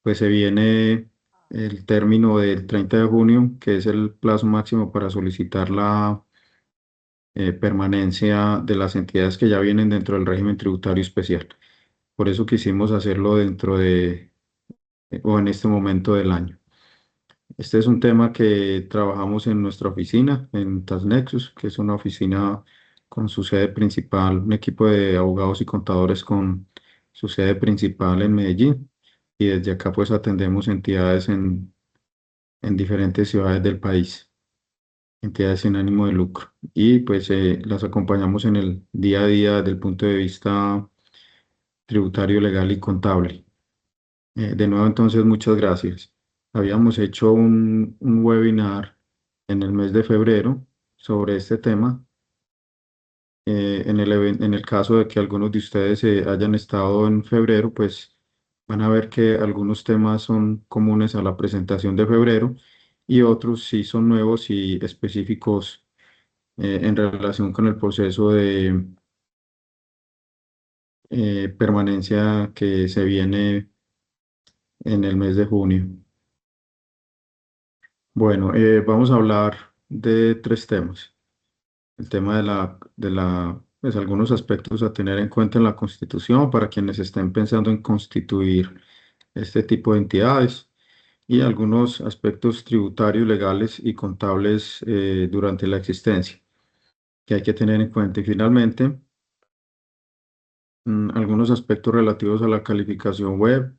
pues se viene el término del 30 de junio, que es el plazo máximo para solicitar la permanencia de las entidades que ya vienen dentro del régimen tributario especial. Por eso quisimos hacerlo dentro de o en este momento del año. Este es un tema que trabajamos en nuestra oficina, en Tasnexus, que es una oficina con su sede principal, un equipo de abogados y contadores con su sede principal en Medellín. Y desde acá pues atendemos entidades en diferentes ciudades del país, entidades sin ánimo de lucro. Y pues las acompañamos en el día a día desde el punto de vista tributario, legal y contable. De nuevo, entonces, muchas gracias. Habíamos hecho un webinar en el mes de febrero sobre este tema. En el caso de que algunos de ustedes hayan estado en febrero, pues van a ver que algunos temas son comunes a la presentación de febrero y otros sí son nuevos y específicos en relación con el proceso de permanencia que se viene en el mes de junio. Bueno, vamos a hablar de tres temas. El tema pues algunos aspectos a tener en cuenta en la Constitución para quienes estén pensando en constituir este tipo de entidades y algunos aspectos tributarios, legales y contables durante la existencia que hay que tener en cuenta. Y finalmente, algunos aspectos relativos a la calificación web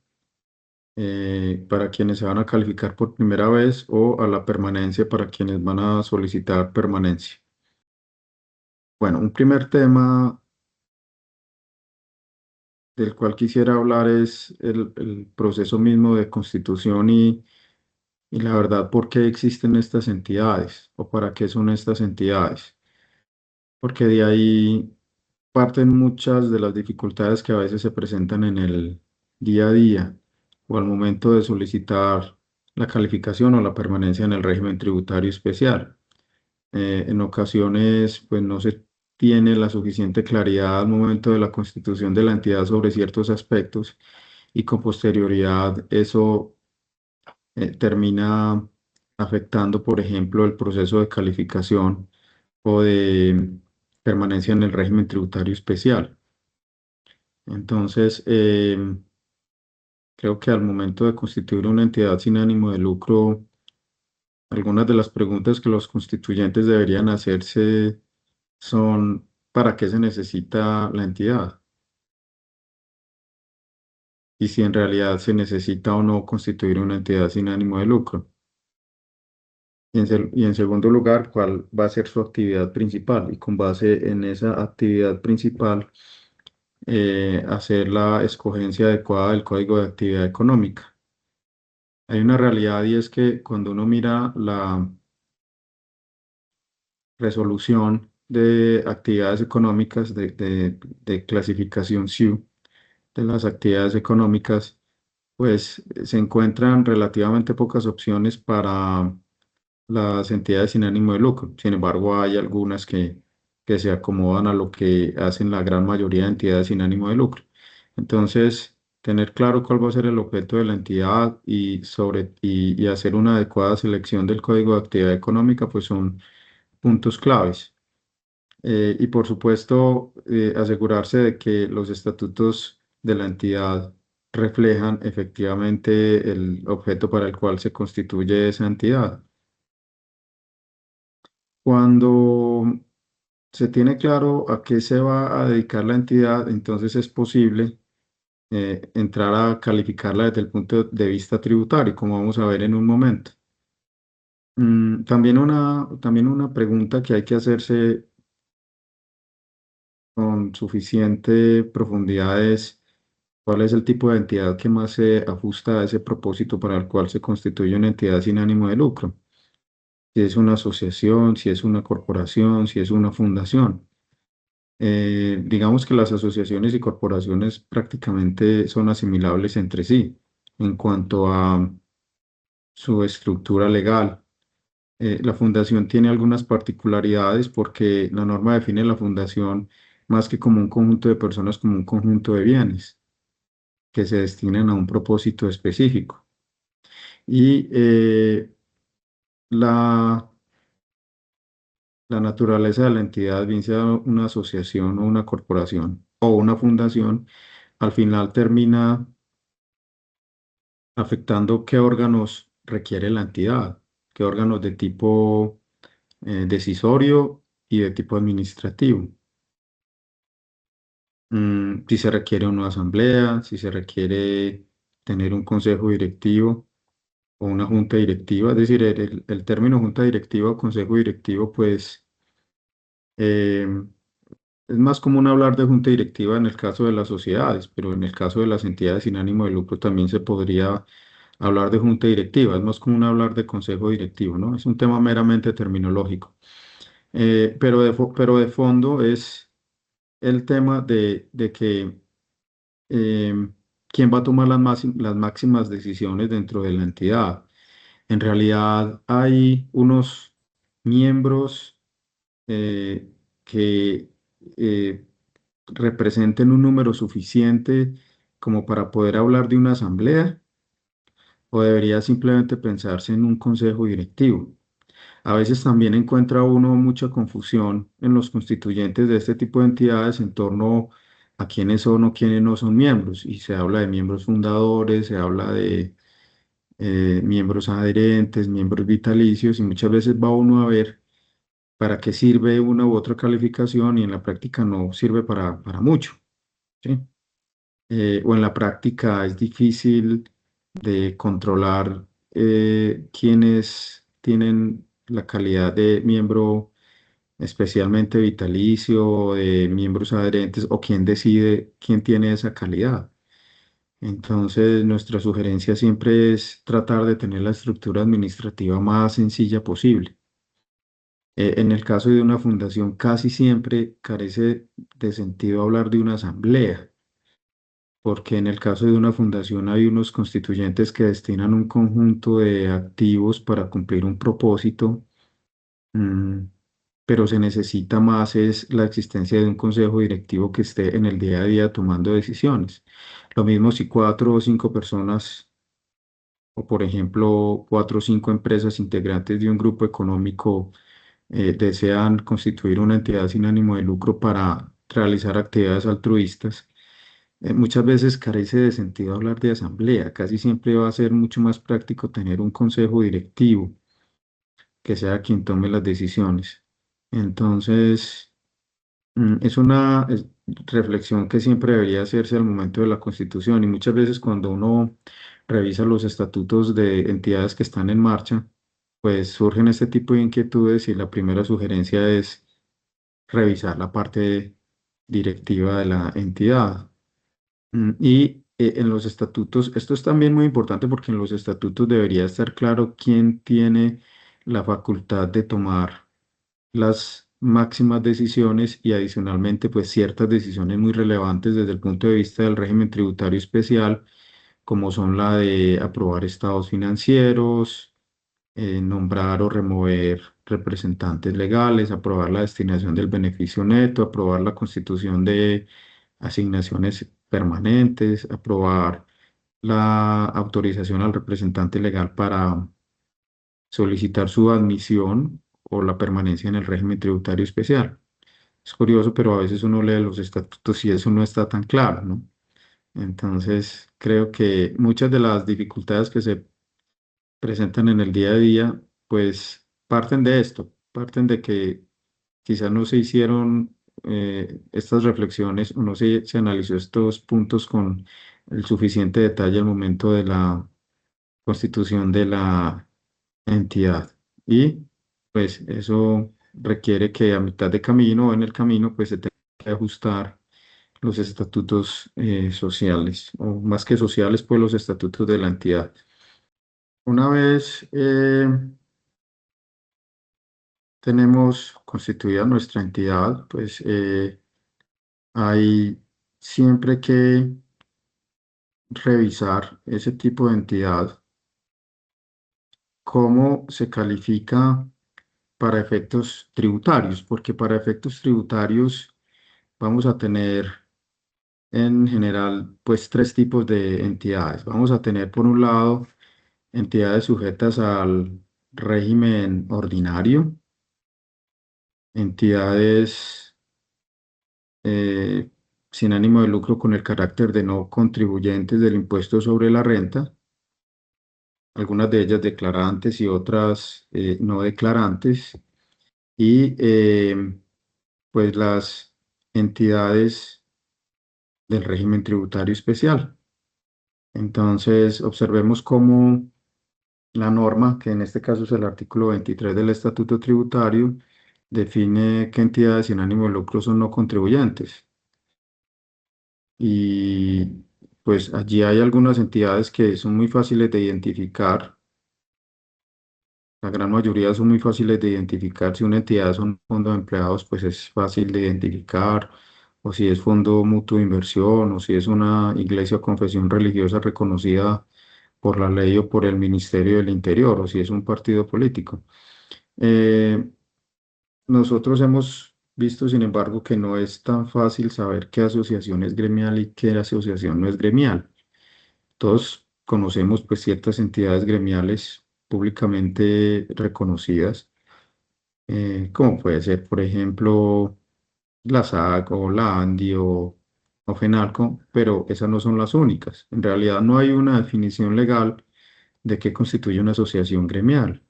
para quienes se van a calificar por primera vez o a la permanencia para quienes van a solicitar permanencia. Bueno, un primer tema del cual quisiera hablar es el proceso mismo de constitución y la verdad por qué existen estas entidades o para qué son estas entidades. Porque de ahí parten muchas de las dificultades que a veces se presentan en el día a día o al momento de solicitar la calificación o la permanencia en el régimen tributario especial. En ocasiones, pues no se tiene la suficiente claridad al momento de la constitución de la entidad sobre ciertos aspectos y con posterioridad eso termina afectando, por ejemplo, el proceso de calificación o de permanencia en el régimen tributario especial. Entonces, creo que al momento de constituir una entidad sin ánimo de lucro, algunas de las preguntas que los constituyentes deberían hacerse son, ¿para qué se necesita la entidad? Y si en realidad se necesita o no constituir una entidad sin ánimo de lucro. Y en segundo lugar, ¿cuál va a ser su actividad principal? Y con base en esa actividad principal, hacer la escogencia adecuada del Código de Actividad Económica. Hay una realidad y es que cuando uno mira la resolución de actividades económicas de clasificación SIU de las actividades económicas, pues se encuentran relativamente pocas opciones para las entidades sin ánimo de lucro. Sin embargo, hay algunas que se acomodan a lo que hacen la gran mayoría de entidades sin ánimo de lucro. Entonces, tener claro cuál va a ser el objeto de la entidad y hacer una adecuada selección del Código de Actividad Económica, pues son puntos claves. Y por supuesto, asegurarse de que los estatutos de la entidad reflejan efectivamente el objeto para el cual se constituye esa entidad. Cuando se tiene claro a qué se va a dedicar la entidad, entonces es posible entrar a calificarla desde el punto de vista tributario, como vamos a ver en un momento. También una pregunta que hay que hacerse con suficiente profundidad es cuál es el tipo de entidad que más se ajusta a ese propósito para el cual se constituye una entidad sin ánimo de lucro. Si es una asociación, si es una corporación, si es una fundación. Digamos que las asociaciones y corporaciones prácticamente son asimilables entre sí en cuanto a su estructura legal. La fundación tiene algunas particularidades porque la norma define la fundación más que como un conjunto de personas, como un conjunto de bienes. que se destinen a un propósito específico. Y la, la naturaleza de la entidad, bien sea una asociación o una corporación o una fundación, al final termina afectando qué órganos requiere la entidad, qué órganos de tipo decisorio y de tipo administrativo. Si se requiere una asamblea, si se requiere tener un consejo directivo o una junta directiva, es decir, el término junta directiva o consejo directivo, pues eh, es más común hablar de junta directiva en el caso de las sociedades, pero en el caso de las entidades sin ánimo de lucro también se podría hablar de junta directiva, es más común hablar de consejo directivo, ¿no? Es un tema meramente terminológico. Pero de fondo es el tema de que quién va a tomar las máximas decisiones dentro de la entidad. En realidad hay unos miembros eh, que eh, representen un número suficiente como para poder hablar de una asamblea, o debería simplemente pensarse en un consejo directivo. A veces también encuentra uno mucha confusión en los constituyentes de este tipo de entidades en torno a quiénes son o quiénes no son miembros. Y se habla de miembros fundadores, se habla de miembros adherentes, miembros vitalicios, y muchas veces va uno a ver para qué sirve una u otra calificación y en la práctica no sirve para mucho, ¿sí? O en la práctica es difícil de controlar quiénes tienen la calidad de miembro especialmente vitalicio, o de miembros adherentes, o quién decide quién tiene esa calidad. Entonces, nuestra sugerencia siempre es tratar de tener la estructura administrativa más sencilla posible. En el caso de una fundación, casi siempre carece de sentido hablar de una asamblea, porque en el caso de una fundación hay unos constituyentes que destinan un conjunto de activos para cumplir un propósito, mm, pero se necesita más es la existencia de un consejo directivo que esté en el día a día tomando decisiones. Lo mismo si cuatro o cinco personas, o por ejemplo cuatro o cinco empresas integrantes de un grupo económico desean constituir una entidad sin ánimo de lucro para realizar actividades altruistas. Muchas veces carece de sentido hablar de asamblea, casi siempre va a ser mucho más práctico tener un consejo directivo que sea quien tome las decisiones. Entonces, es una reflexión que siempre debería hacerse al momento de la constitución, y muchas veces cuando uno revisa los estatutos de entidades que están en marcha, pues surgen este tipo de inquietudes, y la primera sugerencia es revisar la parte directiva de la entidad. Y en los estatutos, esto es también muy importante porque en los estatutos debería estar claro quién tiene la facultad de tomar las máximas decisiones, y adicionalmente pues ciertas decisiones muy relevantes desde el punto de vista del régimen tributario especial, como son la de aprobar estados financieros, nombrar o remover representantes legales, aprobar la destinación del beneficio neto, aprobar la constitución de asignaciones permanentes, aprobar la autorización al representante legal para solicitar su admisión o la permanencia en el régimen tributario especial. Es curioso, pero a veces uno lee los estatutos y eso no está tan claro, ¿no? Entonces, creo que muchas de las dificultades que se presentan en el día a día, pues parten de esto, parten de que quizás no se hicieron estas reflexiones, o no se analizó estos puntos con el suficiente detalle al momento de la constitución de la entidad. Y pues eso requiere que a mitad de camino o en el camino pues se tenga que ajustar los estatutos sociales, o más que sociales, pues los estatutos de la entidad. Una vez tenemos constituida nuestra entidad, pues hay siempre que revisar ese tipo de entidad, cómo se califica para efectos tributarios, porque para efectos tributarios vamos a tener en general, pues tres tipos de entidades. Vamos a tener por un lado entidades sujetas al régimen ordinario, entidades eh, sin ánimo de lucro con el carácter de no contribuyentes del impuesto sobre la renta, algunas de ellas declarantes y otras no declarantes, y pues las entidades del régimen tributario especial. Entonces, observemos cómo la norma, que en este caso es el artículo 23 del Estatuto Tributario, define qué entidades sin ánimo de lucro son no contribuyentes. Y pues allí hay algunas entidades que son muy fáciles de identificar. La gran mayoría son muy fáciles de identificar. Si una entidad son fondos de empleados, pues es fácil de identificar. O si es fondo mutuo de inversión, o si es una iglesia o confesión religiosa reconocida por la ley o por el Ministerio del Interior, o si es un partido político. Eh, Nosotros hemos visto, sin embargo, que no es tan fácil saber qué asociación es gremial y qué asociación no es gremial. Todos conocemos pues ciertas entidades gremiales públicamente reconocidas, como puede ser, por ejemplo, la SAC o la ANDI o FENALCO, pero esas no son las únicas. En realidad no hay una definición legal de qué constituye una asociación gremial.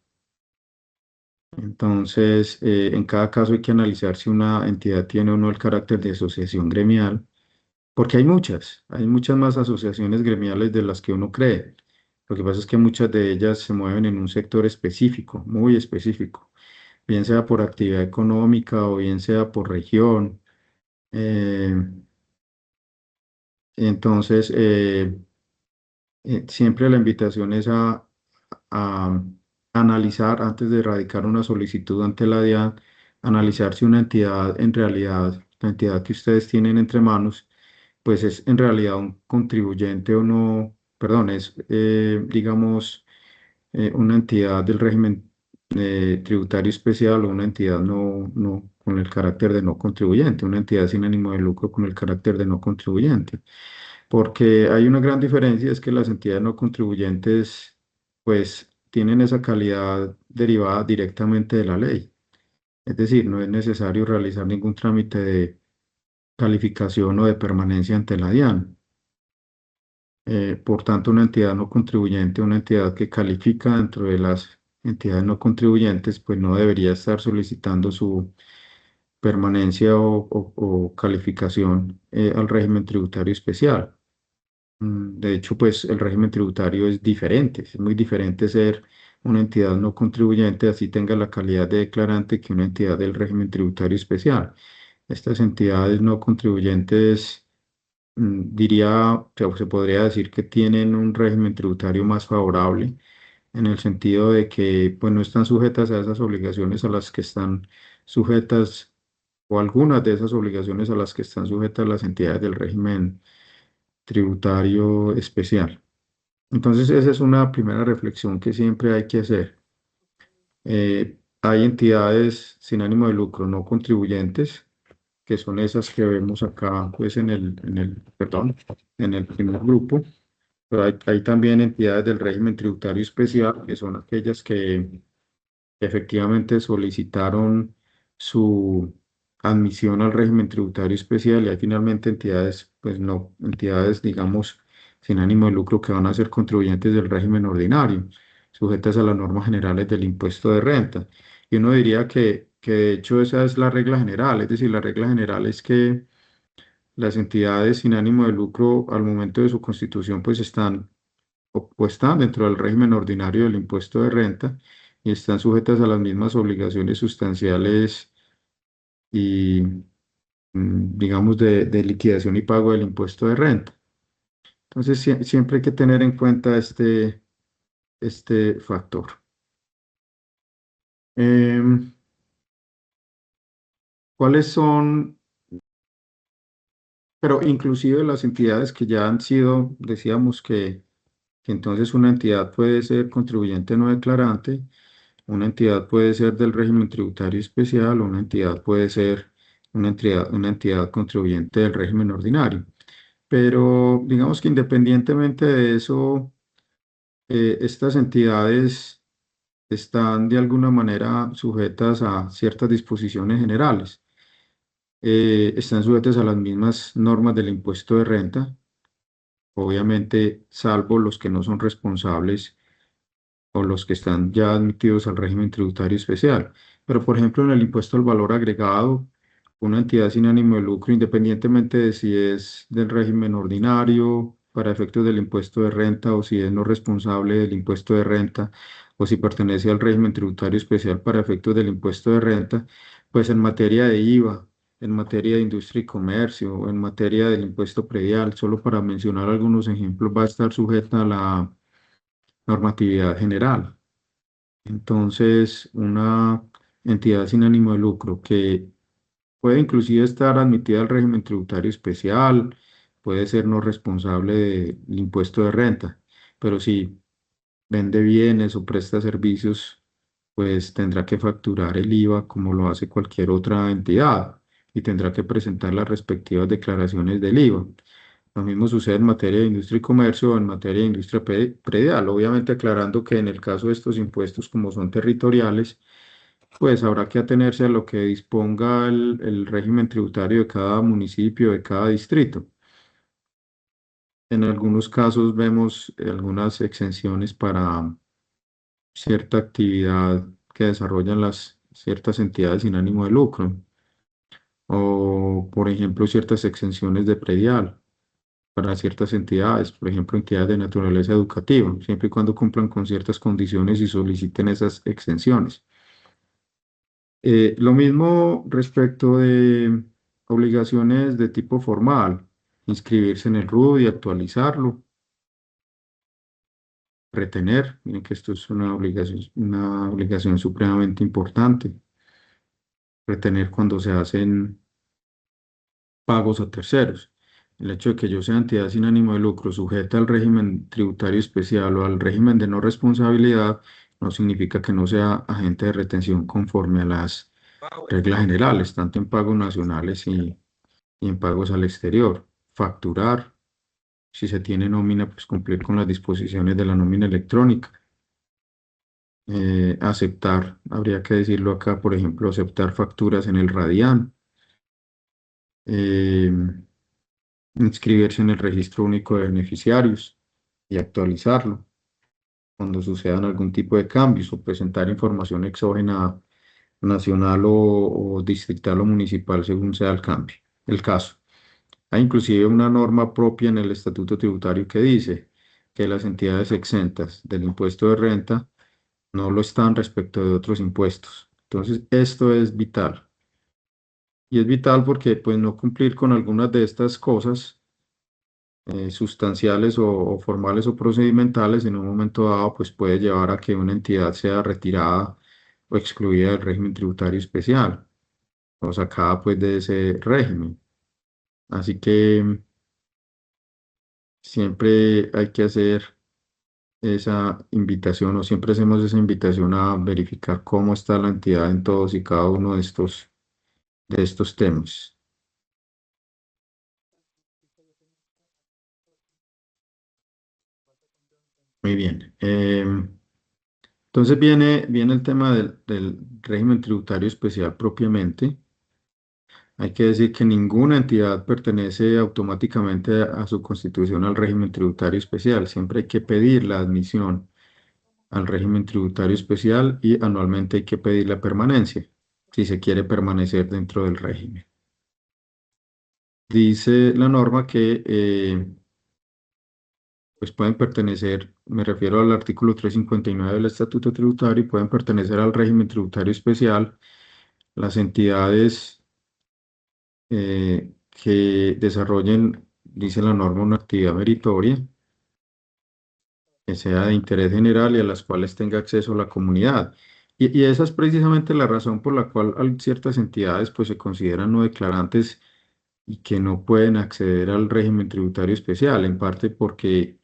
Entonces, en cada caso hay que analizar si una entidad tiene o no el carácter de asociación gremial, porque hay muchas más asociaciones gremiales de las que uno cree. Lo que pasa es que muchas de ellas se mueven en un sector específico, muy específico, bien sea por actividad económica o bien sea por región. Eh, entonces, siempre la invitación es a analizar antes de erradicar una solicitud ante la DIAN, analizar si una entidad en realidad, la entidad que ustedes tienen entre manos, pues es en realidad un contribuyente o no, perdón, es, digamos, una entidad del régimen tributario especial o una entidad no con el carácter de no contribuyente, una entidad sin ánimo de lucro con el carácter de no contribuyente. Porque hay una gran diferencia, es que las entidades no contribuyentes, pues, tienen esa calidad derivada directamente de la ley. Es decir, no es necesario realizar ningún trámite de calificación o de permanencia ante la DIAN. Por tanto, una entidad no contribuyente, una entidad que califica dentro de las entidades no contribuyentes, pues no debería estar solicitando su permanencia o calificación al régimen tributario especial. De hecho, pues el régimen tributario es diferente, es muy diferente ser una entidad no contribuyente, así tenga la calidad de declarante, que una entidad del régimen tributario especial. Estas entidades no contribuyentes, diría, o sea, se podría decir que tienen un régimen tributario más favorable, en el sentido de que pues, no están sujetas a esas obligaciones a las que están sujetas, o algunas de esas obligaciones a las que están sujetas las entidades del régimen tributario especial. Entonces, esa es una primera reflexión que siempre hay que hacer. Hay entidades sin ánimo de lucro no contribuyentes, que son esas que vemos acá, pues perdón, en el primer grupo, pero hay también entidades del régimen tributario especial, que son aquellas que efectivamente solicitaron su admisión al régimen tributario especial y hay finalmente entidades, pues no, entidades, digamos, sin ánimo de lucro que van a ser contribuyentes del régimen ordinario, sujetas a las normas generales del impuesto de renta. Y uno diría que de hecho esa es la regla general, es decir, la regla general es que las entidades sin ánimo de lucro al momento de su constitución pues están o están dentro del régimen ordinario del impuesto de renta y están sujetas a las mismas obligaciones sustanciales y, digamos, de liquidación y pago del impuesto de renta. Entonces, siempre hay que tener en cuenta este factor. Em, ¿Cuáles son, pero inclusive las entidades que ya han sido, decíamos que entonces una entidad puede ser contribuyente no declarante? Una entidad puede ser del régimen tributario especial, una entidad puede ser una entidad contribuyente del régimen ordinario. Pero digamos que independientemente de eso, estas entidades están de alguna manera sujetas a ciertas disposiciones generales. Están sujetas a las mismas normas del impuesto de renta, obviamente, salvo los que no son responsables o los que están ya admitidos al régimen tributario especial. Pero, por ejemplo, en el impuesto al valor agregado, una entidad sin ánimo de lucro, independientemente de si es del régimen ordinario para efectos del impuesto de renta o si es no responsable del impuesto de renta o si pertenece al régimen tributario especial para efectos del impuesto de renta, pues en materia de IVA, en materia de industria y comercio, en materia del impuesto predial, solo para mencionar algunos ejemplos, va a estar sujeta a la normatividad general. Entonces, una entidad sin ánimo de lucro que puede inclusive estar admitida al régimen tributario especial, puede ser no responsable del impuesto de renta, pero si vende bienes o presta servicios, pues tendrá que facturar el IVA como lo hace cualquier otra entidad y tendrá que presentar las respectivas declaraciones del IVA. Lo mismo sucede en materia de industria y comercio o en materia de industria predial, obviamente aclarando que en el caso de estos impuestos, como son territoriales, pues habrá que atenerse a lo que disponga el régimen tributario de cada municipio, de cada distrito. En algunos casos vemos algunas exenciones para cierta actividad que desarrollan las ciertas entidades sin ánimo de lucro, o por ejemplo ciertas exenciones de predial para ciertas entidades, por ejemplo, entidades de naturaleza educativa, siempre y cuando cumplan con ciertas condiciones y soliciten esas exenciones. Lo mismo respecto de obligaciones de tipo formal, inscribirse en el RUD y actualizarlo, retener, miren que esto es una obligación supremamente importante, retener cuando se hacen pagos a terceros. El hecho de que yo sea entidad sin ánimo de lucro sujeta al régimen tributario especial o al régimen de no responsabilidad no significa que no sea agente de retención conforme a las reglas generales, tanto en pagos nacionales y en pagos al exterior. Facturar, si se tiene nómina, pues cumplir con las disposiciones de la nómina electrónica. Aceptar, habría que decirlo acá, por ejemplo, aceptar facturas en el Radian. Eh, Inscribirse en el registro único de beneficiarios y actualizarlo cuando sucedan algún tipo de cambios o presentar información exógena nacional o distrital o municipal según sea el caso. Hay inclusive una norma propia en el Estatuto Tributario que dice que las entidades exentas del impuesto de renta no lo están respecto de otros impuestos. Entonces, esto es vital. Y es vital porque pues no cumplir con algunas de estas cosas sustanciales o formales o procedimentales en un momento dado, pues puede llevar a que una entidad sea retirada o excluida del régimen tributario especial o sacada pues de ese régimen. Así que siempre hay que hacer esa invitación o siempre hacemos esa invitación a verificar cómo está la entidad en todos y cada uno de estos temas. Muy bien. Entonces viene el tema del régimen tributario especial propiamente. Hay que decir que ninguna entidad pertenece automáticamente a su constitución al régimen tributario especial. Siempre hay que pedir la admisión al régimen tributario especial y anualmente hay que pedir la permanencia, si se quiere permanecer dentro del régimen. Dice la norma que pues pueden pertenecer, me refiero al artículo 359 del Estatuto Tributario, y pueden pertenecer al régimen tributario especial las entidades que desarrollen, dice la norma, una actividad meritoria, que sea de interés general y a las cuales tenga acceso la comunidad. Y esa es precisamente la razón por la cual ciertas entidades pues, se consideran no declarantes y que no pueden acceder al régimen tributario especial, en parte porque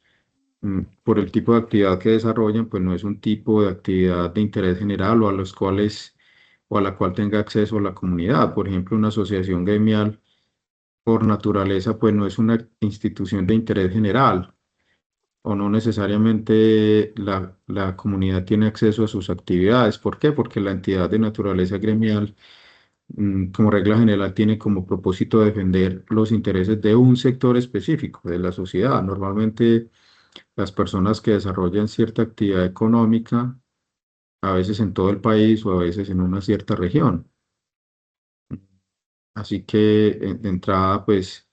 por el tipo de actividad que desarrollan, pues no es un tipo de actividad de interés general o a los cuales o a la cual tenga acceso la comunidad. Por ejemplo, una asociación gremial por naturaleza, pues no es una institución de interés general o no necesariamente la comunidad tiene acceso a sus actividades. ¿Por qué? Porque la entidad de naturaleza gremial, como regla general, tiene como propósito defender los intereses de un sector específico de la sociedad. Normalmente las personas que desarrollan cierta actividad económica, a veces en todo el país o a veces en una cierta región. Así que de entrada, pues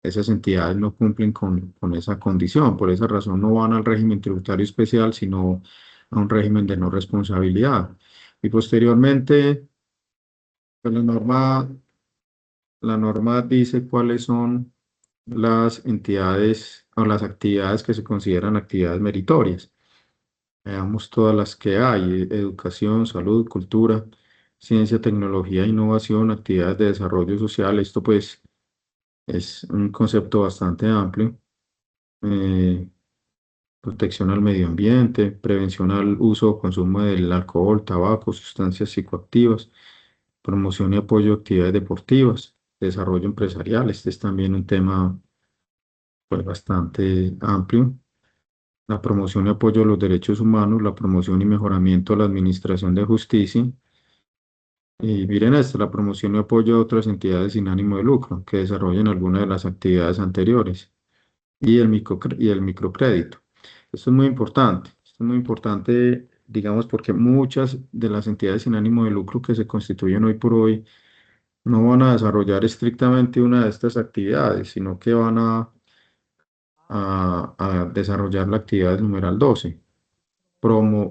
esas entidades no cumplen con esa condición. Por esa razón no van al régimen tributario especial, sino a un régimen de no responsabilidad. Y posteriormente, pues, la norma dice cuáles son las entidades o las actividades que se consideran actividades meritorias. Veamos todas las que hay: educación, salud, cultura, ciencia, tecnología, innovación, actividades de desarrollo social. Esto pues es un concepto bastante amplio. eh, Protección al medio ambiente, prevención al uso o consumo del alcohol, tabaco, sustancias psicoactivas, promoción y apoyo a actividades deportivas, desarrollo empresarial. Este es también un tema pues bastante amplio. La promoción y apoyo a los derechos humanos, la promoción y mejoramiento de la administración de justicia. Y miren esto: la promoción y apoyo a otras entidades sin ánimo de lucro que desarrollen alguna de las actividades anteriores. Y el microcrédito. Esto es muy importante. Esto es muy importante, digamos, porque muchas de las entidades sin ánimo de lucro que se constituyen hoy por hoy no van a desarrollar estrictamente una de estas actividades, sino que van a desarrollar la actividad numeral 12: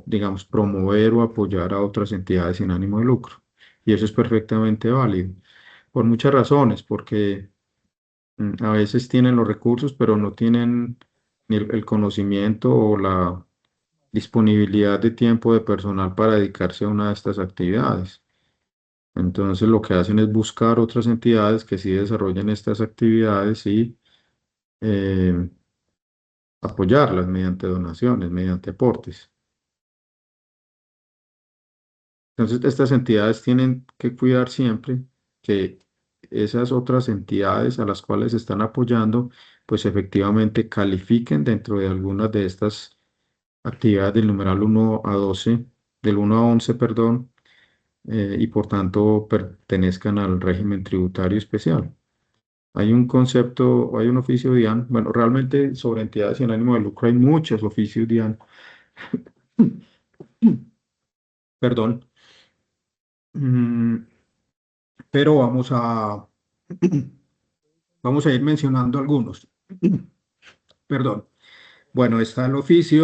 digamos, promover o apoyar a otras entidades sin ánimo de lucro. Y eso es perfectamente válido, por muchas razones, porque a veces tienen los recursos, pero no tienen ni el conocimiento o la disponibilidad de tiempo de personal para dedicarse a una de estas actividades. Entonces lo que hacen es buscar otras entidades que sí desarrollen estas actividades y eh, apoyarlas mediante donaciones, mediante aportes. Entonces estas entidades tienen que cuidar siempre que esas otras entidades a las cuales se están apoyando, pues efectivamente califiquen dentro de algunas de estas actividades del numeral 1 a 12, del 1 a 11, perdón, y por tanto pertenezcan al régimen tributario especial. Hay un concepto, hay un oficio DIAN. Bueno, realmente sobre entidades sin ánimo de lucro hay muchos oficios DIAN. Perdón. Mm, pero vamos a ir mencionando algunos. Perdón. Bueno, está este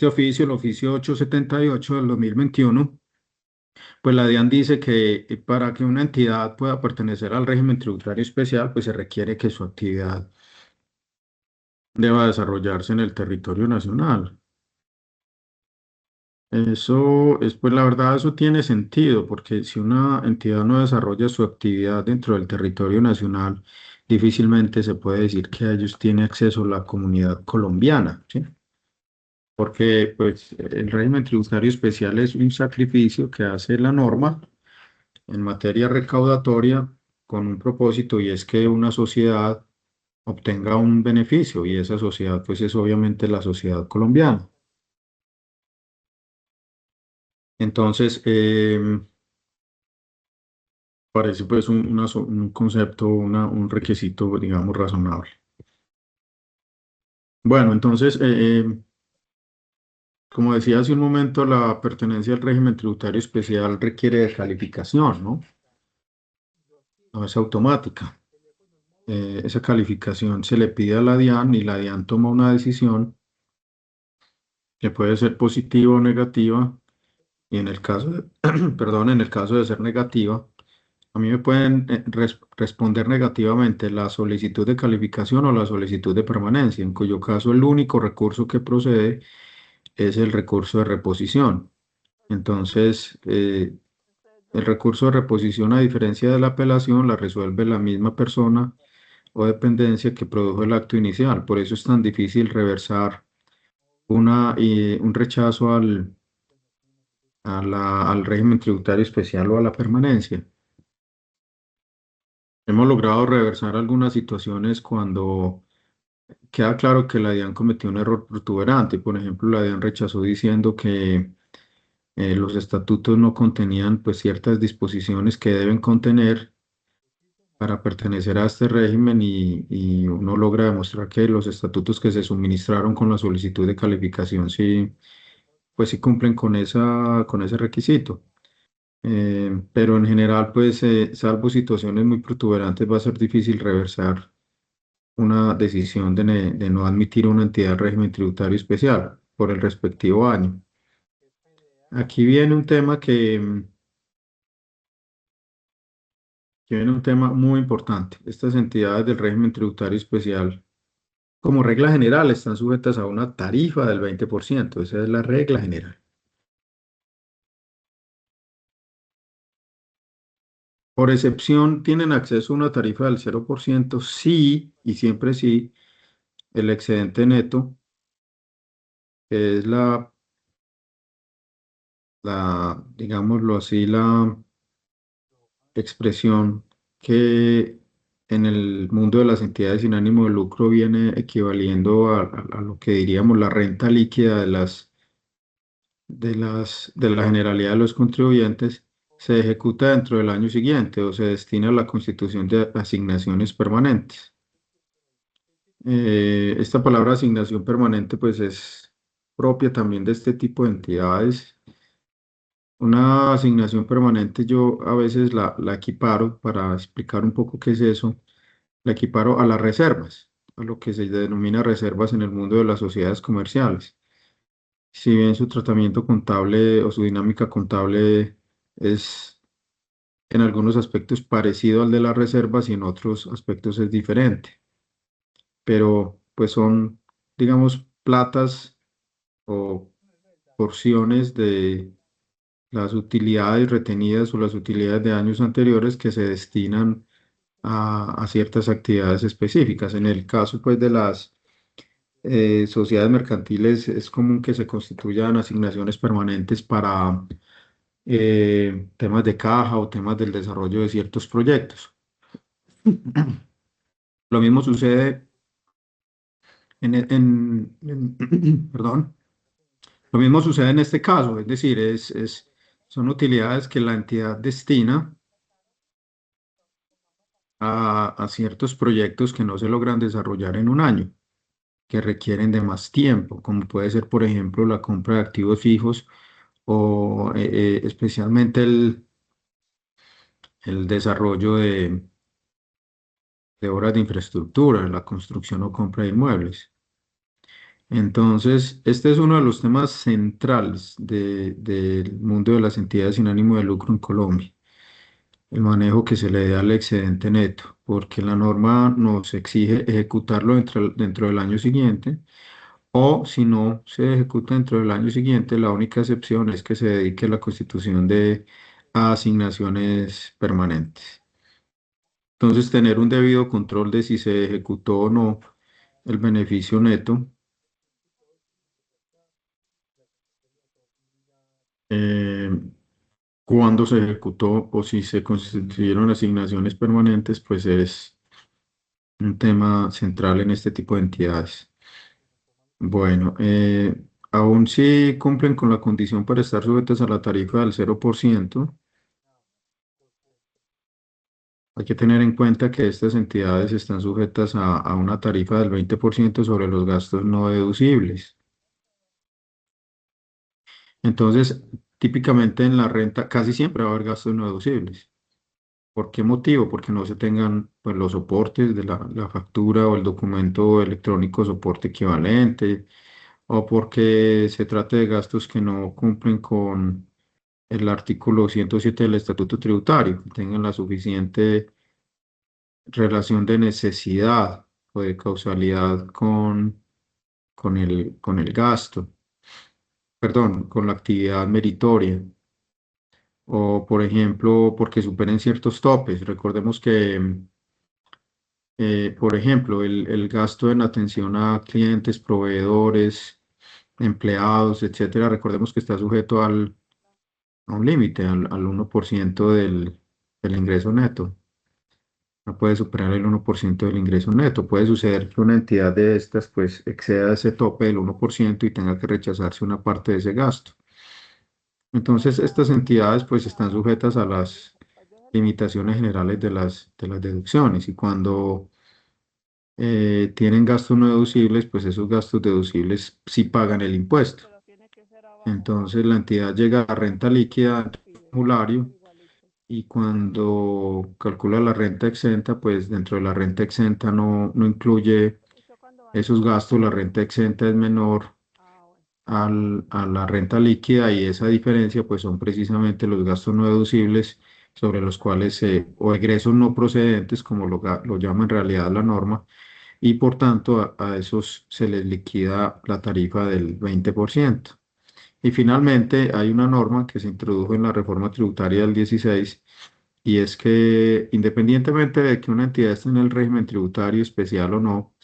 oficio, el oficio 878 del 2021. Pues la DIAN dice que para que una entidad pueda pertenecer al régimen tributario especial, pues se requiere que su actividad deba desarrollarse en el territorio nacional. Eso es, pues la verdad, eso tiene sentido, porque si una entidad no desarrolla su actividad dentro del territorio nacional, difícilmente se puede decir que a ellos tiene acceso la comunidad colombiana, ¿sí? Porque pues el régimen tributario especial es un sacrificio que hace la norma en materia recaudatoria con un propósito, y es que una sociedad obtenga un beneficio, y esa sociedad pues es obviamente la sociedad colombiana. Entonces, parece pues un concepto, un requisito, digamos, razonable. Bueno, entonces, como decía hace un momento, la pertenencia al régimen tributario especial requiere de calificación, ¿no? No es automática. Esa calificación se le pide a la DIAN, y la DIAN toma una decisión que puede ser positiva o negativa. Y en el caso de, perdón, en el caso de ser negativa, a mí me pueden responder negativamente la solicitud de calificación o la solicitud de permanencia, en cuyo caso el único recurso que procede es el recurso de reposición. Entonces, el recurso de reposición, a diferencia de la apelación, la resuelve la misma persona o dependencia que produjo el acto inicial. Por eso es tan difícil reversar un rechazo al régimen tributario especial o a la permanencia. Hemos logrado reversar algunas situaciones cuando queda claro que la DIAN cometió un error protuberante. Por ejemplo, la DIAN rechazó diciendo que los estatutos no contenían pues ciertas disposiciones que deben contener para pertenecer a este régimen y uno logra demostrar que los estatutos que se suministraron con la solicitud de calificación sí, pues sí cumplen con con ese requisito. Pero en general, pues, salvo situaciones muy protuberantes, va a ser difícil reversar una decisión de no admitir una entidad de régimen tributario especial por el respectivo año. Aquí viene un tema que viene un tema muy importante. Estas entidades del régimen tributario especial, como regla general, están sujetas a una tarifa del 20%. Esa es la regla general. Por excepción, tienen acceso a una tarifa del 0% sí, y siempre sí, el excedente neto, que es digámoslo así, la expresión que en el mundo de las entidades sin ánimo de lucro viene equivaliendo a lo que diríamos la renta líquida de la generalidad de los contribuyentes, se ejecuta dentro del año siguiente o se destina a la constitución de asignaciones permanentes. Esta palabra asignación permanente pues es propia también de este tipo de entidades. Una asignación permanente yo a veces la equiparo, para explicar un poco qué es eso, la equiparo a las reservas, a lo que se denomina reservas en el mundo de las sociedades comerciales. Si bien su tratamiento contable o su dinámica contable es en algunos aspectos parecido al de las reservas y en otros aspectos es diferente, pero pues son, digamos, platas o porciones de las utilidades retenidas o las utilidades de años anteriores que se destinan a ciertas actividades específicas. En el caso pues de las sociedades mercantiles es común que se constituyan asignaciones permanentes para temas de caja o temas del desarrollo de ciertos proyectos. Lo mismo sucede perdón, lo mismo sucede en este caso, es decir, son utilidades que la entidad destina a ciertos proyectos que no se logran desarrollar en un año, que requieren de más tiempo, como puede ser, por ejemplo, la compra de activos fijos o especialmente el desarrollo de obras de infraestructura, la construcción o compra de inmuebles. Entonces, este es uno de los temas centrales del mundo de las entidades sin ánimo de lucro en Colombia, el manejo que se le da al excedente neto, porque la norma nos exige ejecutarlo dentro del año siguiente, o si no se ejecuta dentro del año siguiente, la única excepción es que se dedique a la constitución de asignaciones permanentes. Entonces, tener un debido control de si se ejecutó o no el beneficio neto, eh, cuándo se ejecutó o si se constituyeron asignaciones permanentes, pues es un tema central en este tipo de entidades. Bueno, aún si cumplen con la condición para estar sujetas a la tarifa del 0%, hay que tener en cuenta que estas entidades están sujetas a una tarifa del 20% sobre los gastos no deducibles. Entonces, típicamente en la renta casi siempre va a haber gastos no deducibles. ¿Por qué motivo? Porque no se tengan pues, los soportes de la factura o el documento electrónico soporte equivalente, o porque se trate de gastos que no cumplen con el artículo 107 del Estatuto Tributario, que tengan la suficiente relación de necesidad o de causalidad con el gasto, perdón, con la actividad meritoria. O, por ejemplo, porque superen ciertos topes. Recordemos que por ejemplo, el gasto en atención a clientes, proveedores, empleados, etcétera, recordemos que está sujeto a un límite, al 1% del ingreso neto. no puede superar el 1% del ingreso neto. Puede suceder que una entidad de estas pues exceda ese tope del 1% y tenga que rechazarse una parte de ese gasto. Entonces, estas entidades pues están sujetas a las limitaciones generales de las deducciones y cuando tienen gastos no deducibles, pues esos gastos deducibles sí pagan el impuesto. Entonces, la entidad llega a renta líquida dentro del formulario y cuando calcula la renta exenta, pues dentro de la renta exenta no incluye esos gastos, la renta exenta es menor a la renta líquida y esa diferencia pues son precisamente los gastos no deducibles sobre los cuales o egresos no procedentes, como lo llama en realidad la norma, y por tanto a esos se les liquida la tarifa del 20%. Y finalmente hay una norma que se introdujo en la reforma tributaria del 16 y es que independientemente de que una entidad esté en el régimen tributario especial o no,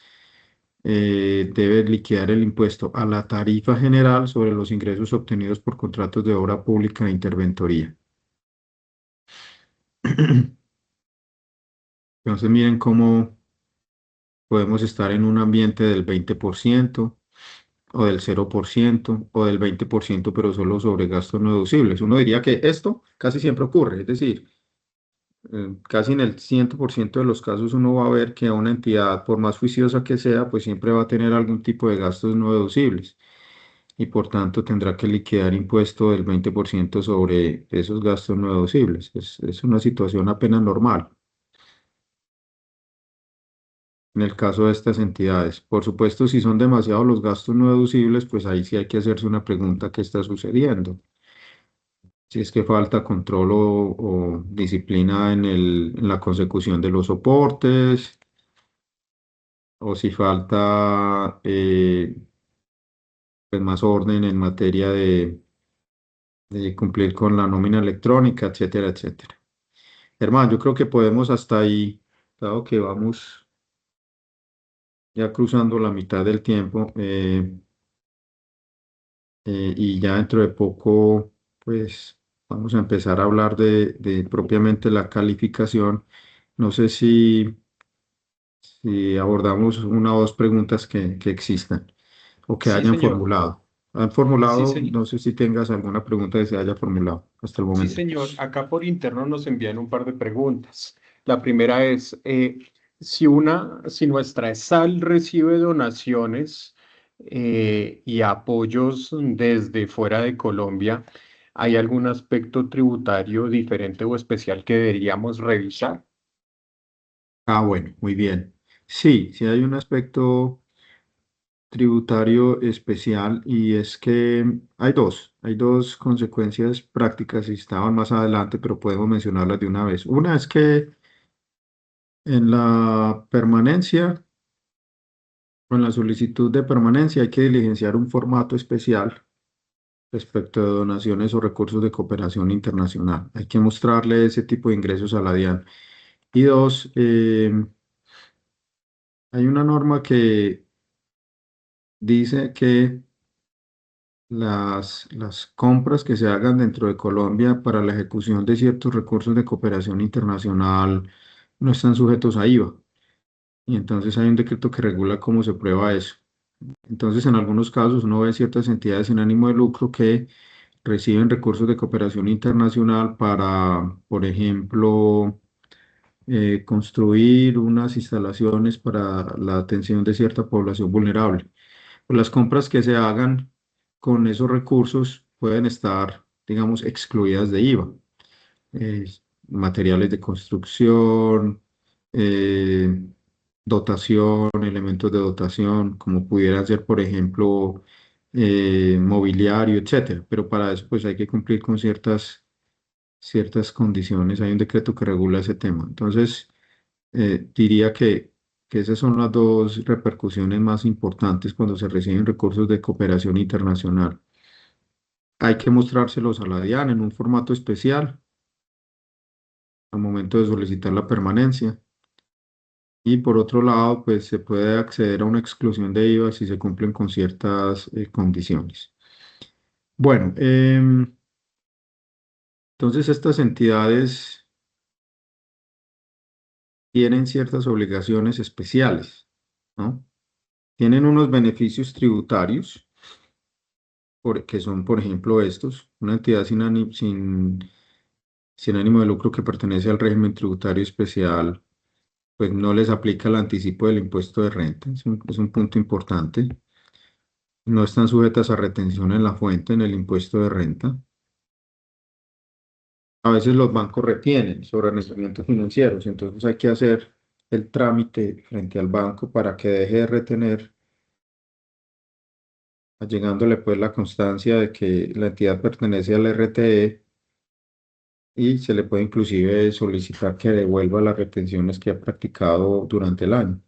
debe liquidar el impuesto a la tarifa general sobre los ingresos obtenidos por contratos de obra pública e interventoría. Entonces miren cómo podemos estar en un ambiente del 20% o del 0% o del 20%, pero solo sobre gastos no deducibles. Uno diría que esto casi siempre ocurre, es decir, casi en el 100% de los casos uno va a ver que a una entidad, por más juiciosa que sea, pues siempre va a tener algún tipo de gastos no deducibles y por tanto tendrá que liquidar impuesto del 20% sobre esos gastos no deducibles. Es una situación apenas normal en el caso de estas entidades. Por supuesto, si son demasiados los gastos no deducibles, pues ahí sí hay que hacerse una pregunta: ¿qué está sucediendo? Si es que falta control o disciplina en la consecución de los soportes, o si falta pues más orden en materia de cumplir con la nómina electrónica, etcétera, etcétera. Hermano, yo creo que podemos hasta ahí, dado que vamos ya cruzando la mitad del tiempo, y ya dentro de poco, pues vamos a empezar a hablar de propiamente la calificación. No sé si abordamos una o dos preguntas que existan o que Sí, hayan señor. formulado. ¿Han Sí, formulado? señor. No sé si tengas alguna pregunta que se haya formulado hasta el Sí, momento. señor. Acá por interno nos envían un par de preguntas. La primera es, si nuestra sal recibe donaciones y apoyos desde fuera de Colombia, ¿hay algún aspecto tributario diferente o especial que deberíamos revisar? Ah, bueno, muy bien. Sí, sí hay un aspecto tributario especial y es que hay dos consecuencias prácticas y estaban más adelante, pero podemos mencionarlas de una vez. Una es que en la permanencia o en la solicitud de permanencia hay que diligenciar un formato especial respecto de donaciones o recursos de cooperación internacional. Hay que mostrarle ese tipo de ingresos a la DIAN. Y dos, hay una norma que dice que las compras que se hagan dentro de Colombia para la ejecución de ciertos recursos de cooperación internacional no están sujetos a IVA. Y entonces hay un decreto que regula cómo se prueba eso. Entonces, en algunos casos uno ve ciertas entidades sin ánimo de lucro que reciben recursos de cooperación internacional para, por ejemplo, construir unas instalaciones para la atención de cierta población vulnerable. Pues las compras que se hagan con esos recursos pueden estar, digamos, excluidas de IVA. Eh, Materiales de construcción, eh, dotación, elementos de dotación, como pudieran ser, por ejemplo, mobiliario, etcétera. Pero para eso, pues hay que cumplir con ciertas condiciones. Hay un decreto que regula ese tema. Entonces, diría que esas son las dos repercusiones más importantes cuando se reciben recursos de cooperación internacional. Hay que mostrárselos a la DIAN en un formato especial al momento de solicitar la permanencia. Y por otro lado, pues se puede acceder a una exclusión de IVA si se cumplen con ciertas condiciones. Bueno, entonces estas entidades tienen ciertas obligaciones especiales, ¿no? Tienen unos beneficios tributarios, que son, por ejemplo, estos, una entidad sin ánimo de lucro que pertenece al régimen tributario especial, pues no les aplica el anticipo del impuesto de renta, es un punto importante. No están sujetas a retención en la fuente en el impuesto de renta. A veces los bancos retienen sobre rendimentos financieros, entonces hay que hacer el trámite frente al banco para que deje de retener, llegándole pues la constancia de que la entidad pertenece al RTE y se le puede inclusive solicitar que devuelva las retenciones que ha practicado durante el año.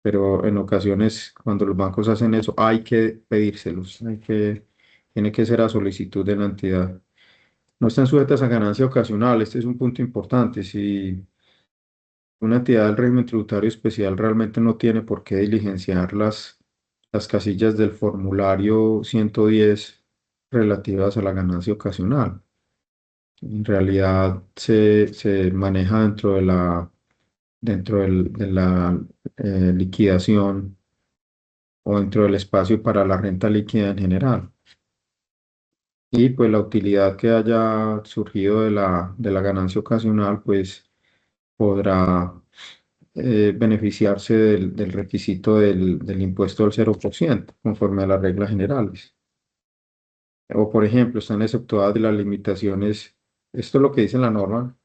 Pero en ocasiones cuando los bancos hacen eso hay que pedírselos, tiene que ser a solicitud de la entidad. No están sujetas a ganancia ocasional. Este es un punto importante. Si una entidad del régimen tributario especial realmente no tiene por qué diligenciar las casillas del formulario 110 relativas a la ganancia ocasional. En realidad se maneja de la liquidación o dentro del espacio para la renta líquida en general. Y pues la utilidad que haya surgido de la ganancia ocasional, pues podrá beneficiarse del requisito del impuesto del 0% conforme a las reglas generales. O, por ejemplo, están exceptuadas de las limitaciones, esto es lo que dice la norma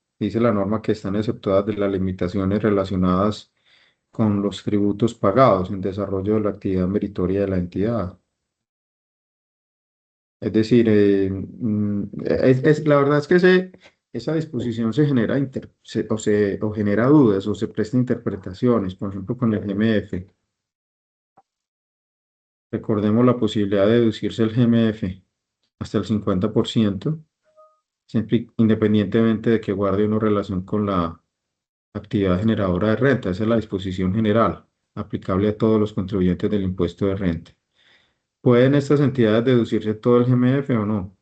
que están exceptuadas de las limitaciones relacionadas con los tributos pagados en desarrollo de la actividad meritoria de la entidad. Es decir, la verdad es que esa disposición se genera, o genera dudas o se presta interpretaciones, por ejemplo, con el GMF. Recordemos la posibilidad de deducirse el GMF hasta el 50%, siempre independientemente de que guarde una relación con la actividad generadora de renta. Esa es la disposición general, aplicable a todos los contribuyentes del impuesto de renta. ¿Pueden estas entidades deducirse todo el GMF o no?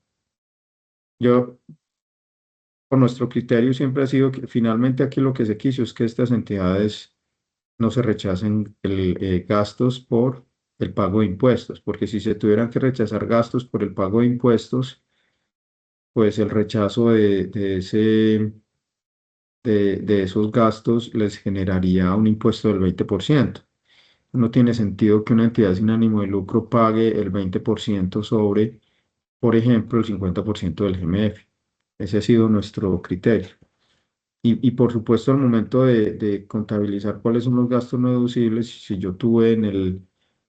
Yo, por nuestro criterio, siempre ha sido que finalmente aquí lo que se quiso es que estas entidades no se rechacen gastos por el pago de impuestos, porque si se tuvieran que rechazar gastos por el pago de impuestos, pues el rechazo de esos gastos les generaría un impuesto del 20%. No tiene sentido que una entidad sin ánimo de lucro pague el 20% sobre, por ejemplo, el 50% del GMF. Ese ha sido nuestro criterio. Y por supuesto, al momento de contabilizar cuáles son los gastos no deducibles, si yo tuve en el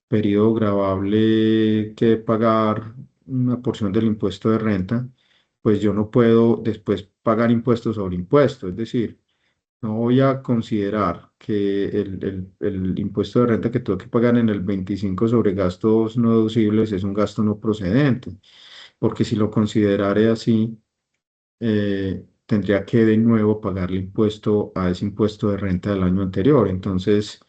periodo gravable que pagar una porción del impuesto de renta, pues yo no puedo después pagar impuestos sobre impuestos. Es decir, no voy a considerar que el impuesto de renta que tuve que pagar en el 25 sobre gastos no deducibles es un gasto no procedente, porque si lo considerare así, tendría que de nuevo pagarle impuesto a ese impuesto de renta del año anterior. Entonces,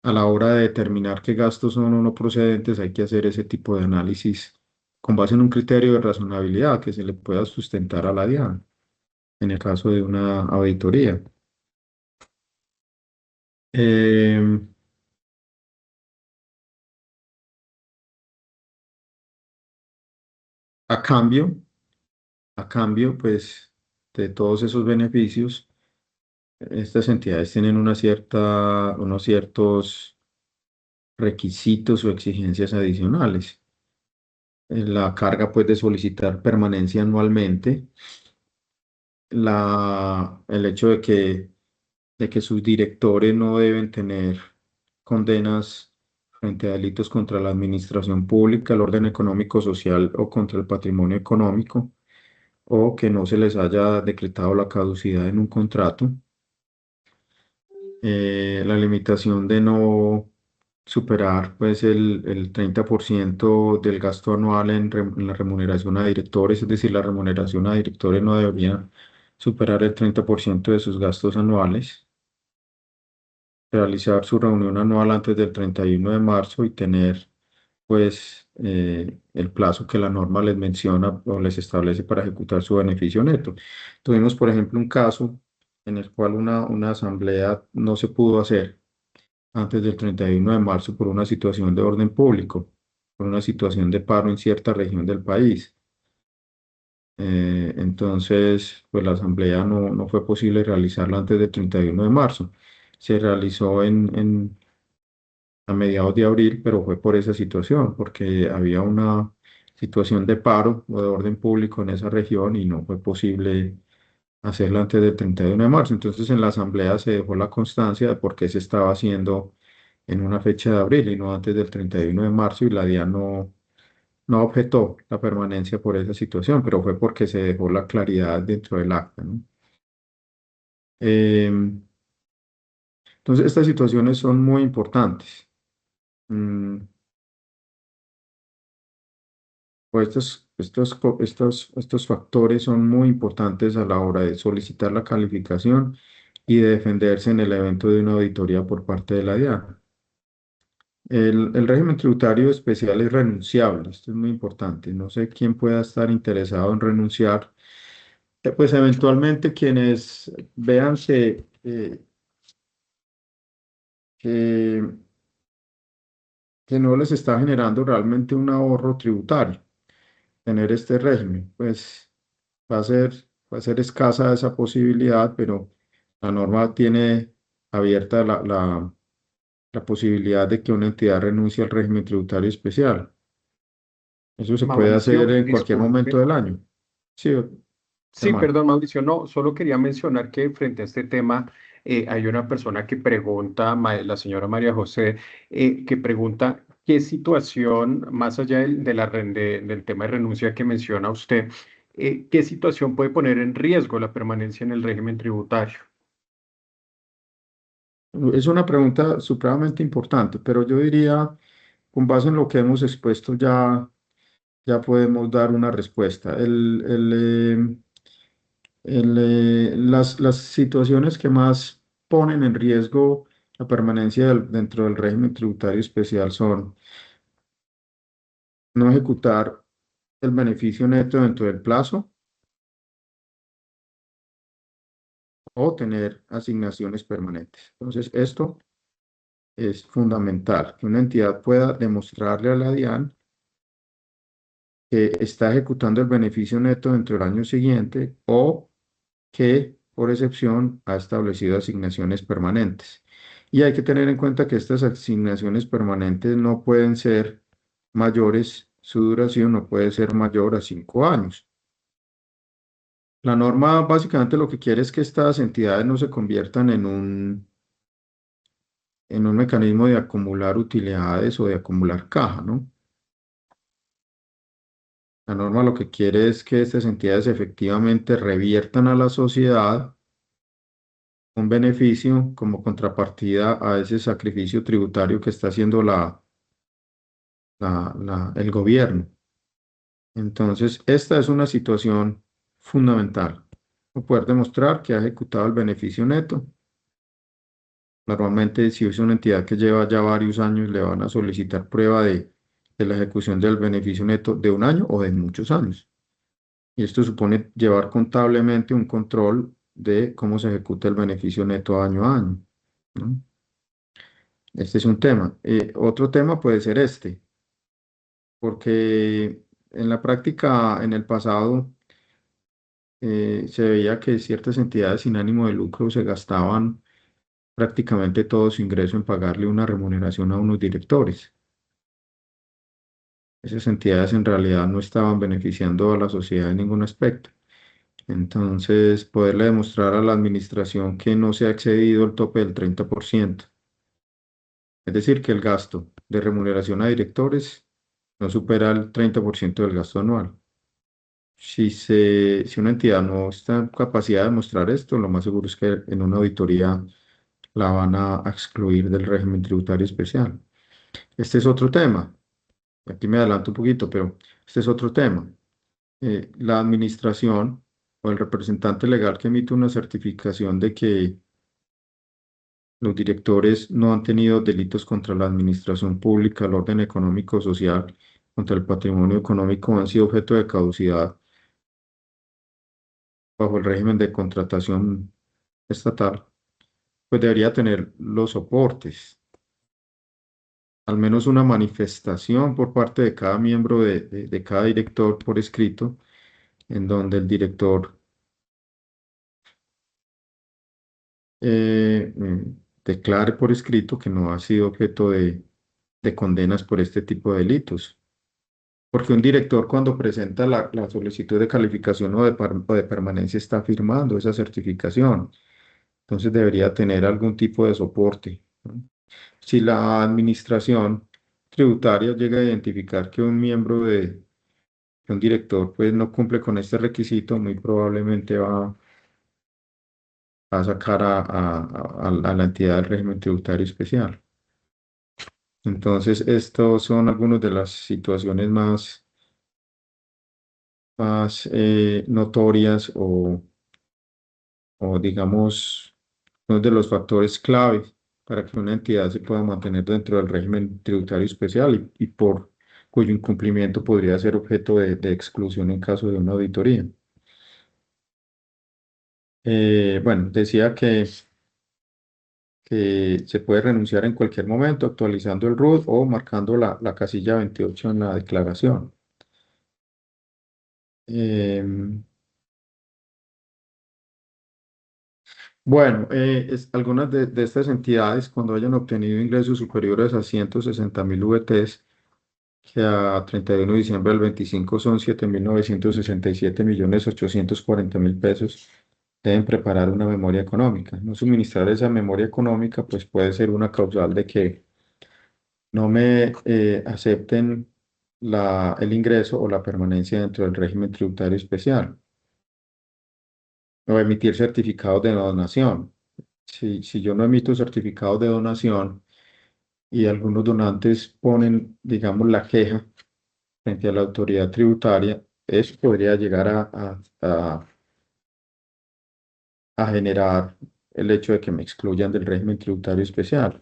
a la hora de determinar qué gastos son o no procedentes, hay que hacer ese tipo de análisis con base en un criterio de razonabilidad que se le pueda sustentar a la DIAN en el caso de una auditoría. Em, a cambio, a cambio, pues, de todos esos beneficios, estas entidades tienen unos ciertos requisitos o exigencias adicionales. La carga, pues, de solicitar permanencia anualmente, el hecho de que sus directores no deben tener condenas frente a delitos contra la administración pública, el orden económico, social o contra el patrimonio económico, o que no se les haya decretado la caducidad en un contrato. La limitación de no superar pues el 30% del gasto anual en la remuneración a directores, es decir, la remuneración a directores no debería superar el 30% de sus gastos anuales, realizar su reunión anual antes del 31 de marzo y tener pues el plazo que la norma les menciona o les establece para ejecutar su beneficio neto. Tuvimos, por ejemplo, un caso en el cual una asamblea no se pudo hacer antes del 31 de marzo por una situación de orden público, por una situación de paro en cierta región del país. Entonces, pues la asamblea no fue posible realizarla antes del 31 de marzo. Se realizó a mediados de abril, pero fue por esa situación, porque había una situación de paro o de orden público en esa región y no fue posible hacerla antes del 31 de marzo. Entonces, en la asamblea se dejó la constancia de por qué se estaba haciendo en una fecha de abril y no antes del 31 de marzo, y la DIAN no objetó la permanencia por esa situación, pero fue porque se dejó la claridad dentro del acta, ¿no? Entonces, estas situaciones son muy importantes. Mm, pues estos factores son muy importantes a la hora de solicitar la calificación y de defenderse en el evento de una auditoría por parte de la DIAN. El régimen tributario especial es renunciable, esto es muy importante. No sé quién pueda estar interesado en renunciar. Pues eventualmente quienes vean que, que no les está generando realmente un ahorro tributario tener este régimen, pues va a ser, va a ser escasa esa posibilidad, pero la norma tiene abierta la posibilidad de que una entidad renuncie al régimen tributario especial. Eso se puede hacer Mauricio, en cualquier momento disculpe. del año. Sí, Sí, hermano. perdón, Mauricio, no, solo quería mencionar que frente a este tema hay una persona que pregunta, la señora María José, que pregunta qué situación, más allá del tema de renuncia que menciona usted, qué situación puede poner en riesgo la permanencia en el régimen tributario. Es una pregunta supremamente importante, pero yo diría, con base en lo que hemos expuesto, ya podemos dar una respuesta. Las situaciones que más ponen en riesgo la permanencia dentro del régimen tributario especial son no ejecutar el beneficio neto dentro del plazo o tener asignaciones permanentes. Entonces, esto es fundamental, que una entidad pueda demostrarle a la DIAN que está ejecutando el beneficio neto dentro del año siguiente o que, por excepción, ha establecido asignaciones permanentes. Y hay que tener en cuenta que estas asignaciones permanentes no pueden ser mayores, su duración no puede ser mayor a 5 años. La norma básicamente lo que quiere es que estas entidades no se conviertan en un mecanismo de acumular utilidades o de acumular caja, ¿no? La norma lo que quiere es que estas entidades efectivamente reviertan a la sociedad un beneficio como contrapartida a ese sacrificio tributario que está haciendo el gobierno. Entonces, esta es una situación fundamental. Poder demostrar que ha ejecutado el beneficio neto. Normalmente, si es una entidad que lleva ya varios años, le van a solicitar prueba de la ejecución del beneficio neto de un año o de muchos años. Y esto supone llevar contablemente un control de cómo se ejecuta el beneficio neto año a año, ¿no? Este es un tema. Otro tema puede ser este, porque en la práctica, en el pasado, se veía que ciertas entidades sin ánimo de lucro se gastaban prácticamente todo su ingreso en pagarle una remuneración a unos directores. Esas entidades en realidad no estaban beneficiando a la sociedad en ningún aspecto. Entonces, poderle demostrar a la administración que no se ha excedido el tope del 30%. Es decir, que el gasto de remuneración a directores no supera el 30% del gasto anual. Si una entidad no está en capacidad de demostrar esto, lo más seguro es que en una auditoría la van a excluir del régimen tributario especial. Este es otro tema. Aquí me adelanto un poquito, pero este es otro tema. La administración o el representante legal que emite una certificación de que los directores no han tenido delitos contra la administración pública, el orden económico, social, contra el patrimonio económico, han sido objeto de caducidad bajo el régimen de contratación estatal, pues debería tener los soportes, al menos una manifestación por parte de cada miembro de cada director por escrito, en donde el director declare por escrito que no ha sido objeto de condenas por este tipo de delitos. Porque un director cuando presenta la solicitud de calificación o de permanencia está firmando esa certificación. Entonces debería tener algún tipo de soporte, ¿no? Si la administración tributaria llega a identificar que un miembro que un director pues no cumple con este requisito, muy probablemente va a sacar a la entidad del régimen tributario especial. Entonces, estos son algunas de las situaciones más notorias o digamos, uno de los factores clave para que una entidad se pueda mantener dentro del régimen tributario especial y por cuyo incumplimiento podría ser objeto de exclusión en caso de una auditoría. Bueno, decía que se puede renunciar en cualquier momento actualizando el RUT o marcando la casilla 28 en la declaración. Em, Bueno, algunas de estas entidades, cuando hayan obtenido ingresos superiores a 160.000 VTs, que a 31 de diciembre del 25 son 7.967.840.000 pesos, deben preparar una memoria económica. No suministrar esa memoria económica, pues puede ser una causal de que no me acepten el ingreso o la permanencia dentro del régimen tributario especial o emitir certificados de donación. Si yo no emito certificados de donación y algunos donantes ponen, digamos, la queja frente a la autoridad tributaria, eso podría llegar a generar el hecho de que me excluyan del régimen tributario especial.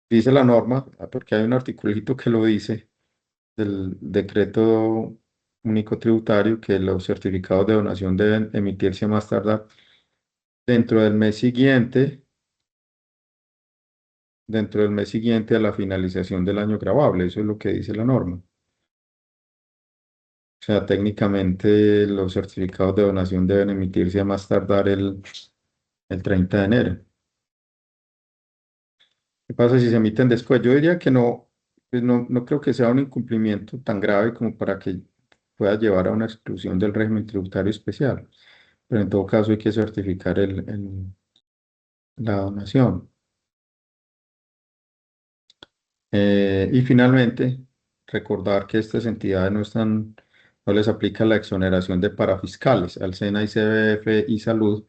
Dice la norma, porque hay un articulito que lo dice, del decreto único tributario, que los certificados de donación deben emitirse a más tardar dentro del mes siguiente dentro del mes siguiente a la finalización del año grabable. Eso es lo que dice la norma. O sea, técnicamente los certificados de donación deben emitirse a más tardar el 30 de enero. ¿Qué pasa si se emiten después? Yo diría que no, pues no creo que sea un incumplimiento tan grave como para que pueda llevar a una exclusión del régimen tributario especial. Pero en todo caso hay que certificar la donación. Y finalmente, recordar que estas entidades no les aplica la exoneración de parafiscales al SENA, ICBF y Salud,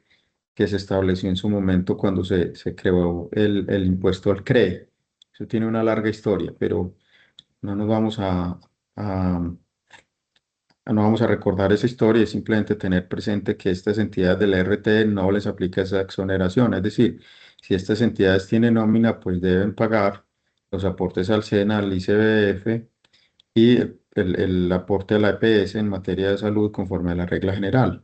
que se estableció en su momento cuando se creó el impuesto al CRE. Eso tiene una larga historia, pero no nos vamos a- no vamos a recordar esa historia, es simplemente tener presente que estas entidades del RT no les aplica esa exoneración. Es decir, si estas entidades tienen nómina, pues deben pagar los aportes al SENA, al ICBF y el aporte a la EPS en materia de salud conforme a la regla general.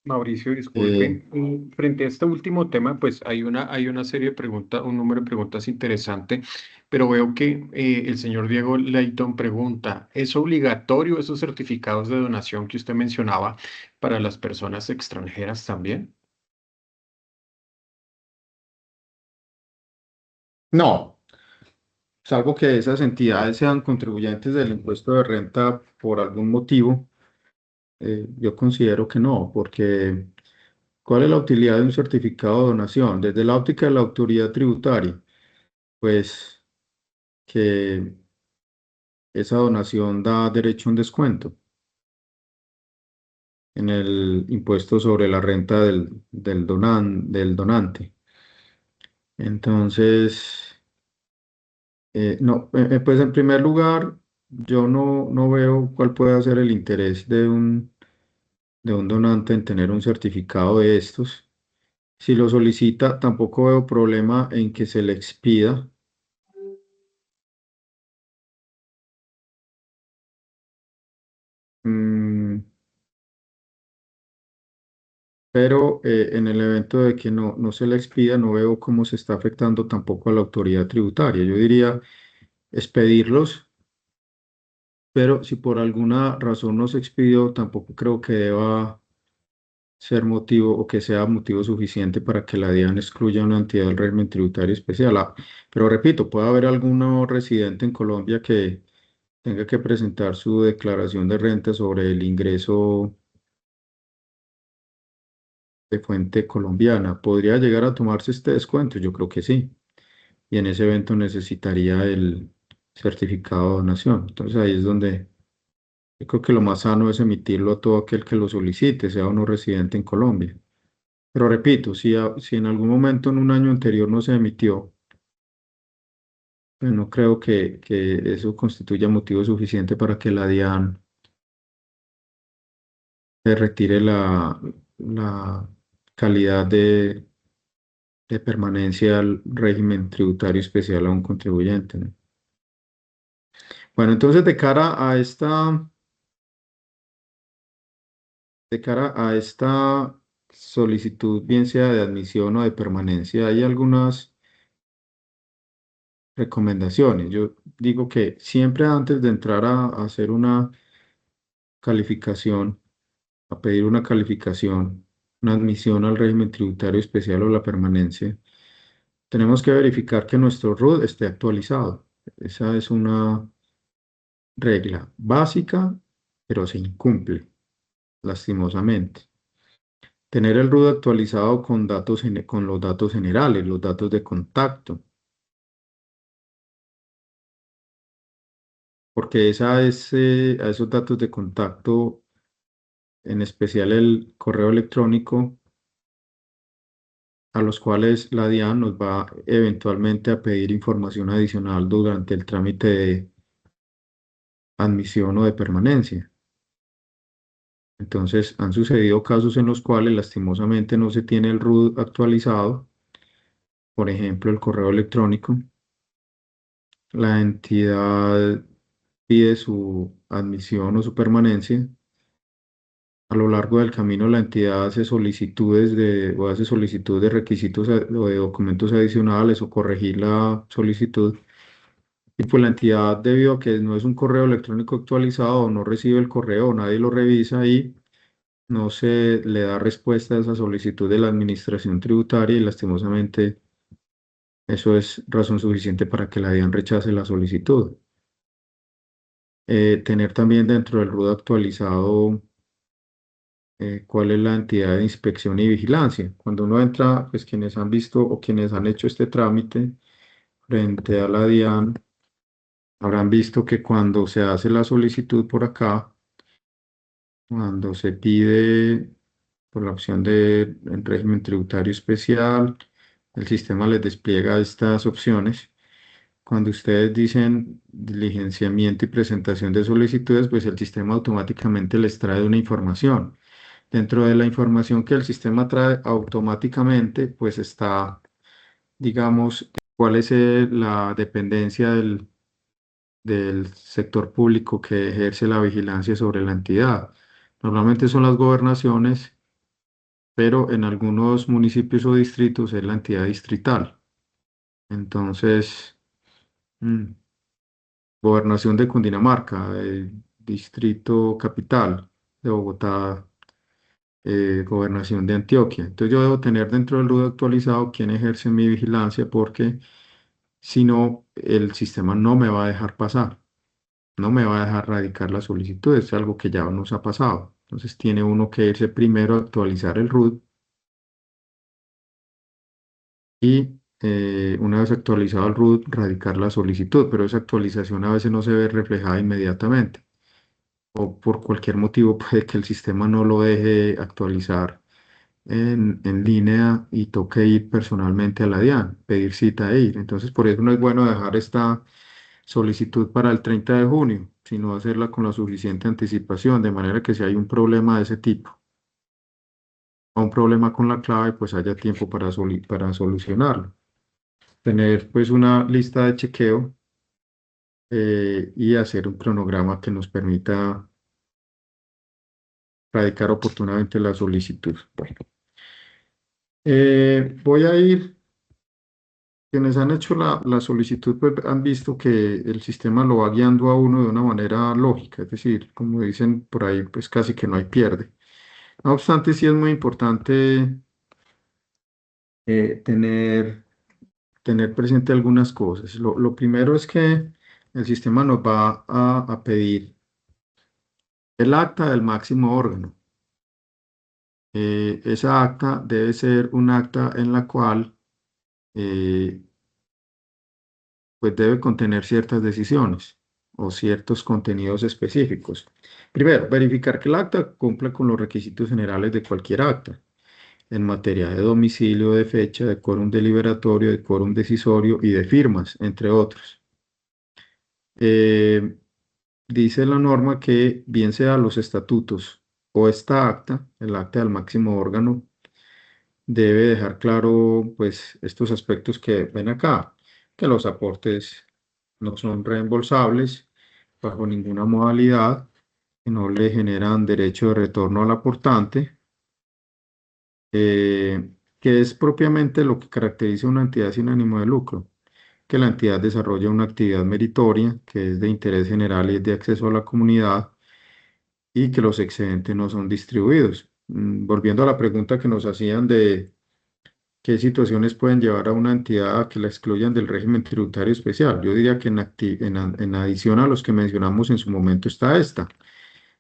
Mauricio, Eh, disculpe. Frente a este último tema, pues hay una serie de preguntas, un número de preguntas interesante, pero veo que el señor Diego Leighton pregunta, ¿es obligatorio esos certificados de donación que usted mencionaba para las personas extranjeras también? no, salvo que esas entidades sean contribuyentes del impuesto de renta por algún motivo, yo considero que no, porque ¿cuál es la utilidad de un certificado de donación? Desde la óptica de la autoridad tributaria, pues que esa donación da derecho a un descuento en el impuesto sobre la renta del donante. Entonces, no, pues en primer lugar, yo no veo cuál puede ser el interés de un donante en tener un certificado de estos. Si lo solicita, tampoco veo problema en que se le expida. Mm, pero en el evento de que no se le expida, no veo cómo se está afectando tampoco a la autoridad tributaria. Yo diría expedirlos, pero si por alguna razón no se expidió, tampoco creo que deba ser motivo o que sea motivo suficiente para que la DIAN excluya una entidad del régimen tributario especial. Pero repito, puede haber alguno residente en Colombia que tenga que presentar su declaración de renta sobre el ingreso de fuente colombiana. ¿Podría llegar a tomarse este descuento? Yo creo que sí. Y en ese evento necesitaría el certificado de donación. Entonces ahí es donde yo creo que lo más sano es emitirlo a todo aquel que lo solicite, sea uno residente en Colombia. Pero repito, si en algún momento en un año anterior no se emitió, pues no creo que eso constituya motivo suficiente para que la DIAN le retire la calidad de permanencia al régimen tributario especial a un contribuyente, ¿no? Bueno, entonces de cara a esta solicitud, bien sea de admisión o de permanencia, hay algunas recomendaciones. Yo digo que siempre antes de entrar a hacer una calificación, a pedir una calificación, una admisión al régimen tributario especial o la permanencia, tenemos que verificar que nuestro RUT esté actualizado. Esa es una regla básica, pero se incumple, lastimosamente. Tener el RUT actualizado con con los datos generales, los datos de contacto, porque a esos datos de contacto, en especial el correo electrónico, a los cuales la DIAN nos va eventualmente a pedir información adicional durante el trámite de admisión o de permanencia. Entonces, han sucedido casos en los cuales lastimosamente no se tiene el RUT actualizado, por ejemplo, el correo electrónico. La entidad pide su admisión o su permanencia. A lo largo del camino, la entidad hace o hace solicitud de requisitos o de documentos adicionales o corregir la solicitud. Y pues la entidad, debido a que no es un correo electrónico actualizado, no recibe el correo, nadie lo revisa y no se le da respuesta a esa solicitud de la administración tributaria y lastimosamente eso es razón suficiente para que la DIAN rechace la solicitud. Tener también dentro del RUD actualizado cuál es la entidad de inspección y vigilancia. Cuando uno entra, pues quienes han visto o quienes han hecho este trámite frente a la DIAN, habrán visto que cuando se hace la solicitud por acá, cuando se pide por la opción de el régimen tributario especial, el sistema les despliega estas opciones. Cuando ustedes dicen diligenciamiento y presentación de solicitudes, pues el sistema automáticamente les trae una información. Dentro de la información que el sistema trae automáticamente, pues está, digamos, cuál es la dependencia del sector público que ejerce la vigilancia sobre la entidad. Normalmente son las gobernaciones, pero en algunos municipios o distritos es la entidad distrital. Entonces, mm, gobernación de Cundinamarca, distrito capital de Bogotá, gobernación de Antioquia. Entonces yo debo tener dentro del RUD actualizado quién ejerce mi vigilancia porque si no, el sistema no me va a dejar pasar, no me va a dejar radicar la solicitud, es algo que ya nos ha pasado. Entonces tiene uno que irse primero a actualizar el RUD y una vez actualizado el RUD, radicar la solicitud, pero esa actualización a veces no se ve reflejada inmediatamente o por cualquier motivo puede que el sistema no lo deje actualizar en línea y toque ir personalmente a la DIAN, pedir cita e ir. Entonces, por eso no es bueno dejar esta solicitud para el 30 de junio, sino hacerla con la suficiente anticipación, de manera que si hay un problema de ese tipo o un problema con la clave, pues haya tiempo para solucionarlo. Tener pues una lista de chequeo y hacer un cronograma que nos permita radicar oportunamente la solicitud. Bueno. Voy a ir, quienes han hecho la solicitud, pues han visto que el sistema lo va guiando a uno de una manera lógica, es decir, como dicen por ahí, pues casi que no hay pierde. No obstante, sí es muy importante eh, tener, tener presente algunas cosas. Lo primero es que el sistema nos va a pedir el acta del máximo órgano. Esa acta debe ser un acta en la cual eh, pues debe contener ciertas decisiones o ciertos contenidos específicos. Primero, verificar que el acta cumpla con los requisitos generales de cualquier acta en materia de domicilio, de fecha, de quórum deliberatorio, de quórum decisorio y de firmas, entre otros. Eh, Dice la norma que bien sea los estatutos o esta acta, el acta del máximo órgano, debe dejar claro pues estos aspectos que ven acá, que los aportes no son reembolsables bajo ninguna modalidad, que no le generan derecho de retorno al aportante, que es propiamente lo que caracteriza una entidad sin ánimo de lucro, que la entidad desarrolla una actividad meritoria que es de interés general y es de acceso a la comunidad y que los excedentes no son distribuidos. Volviendo a la pregunta que nos hacían de qué situaciones pueden llevar a una entidad a que la excluyan del régimen tributario especial, yo diría que en adición a los que mencionamos en su momento está esta,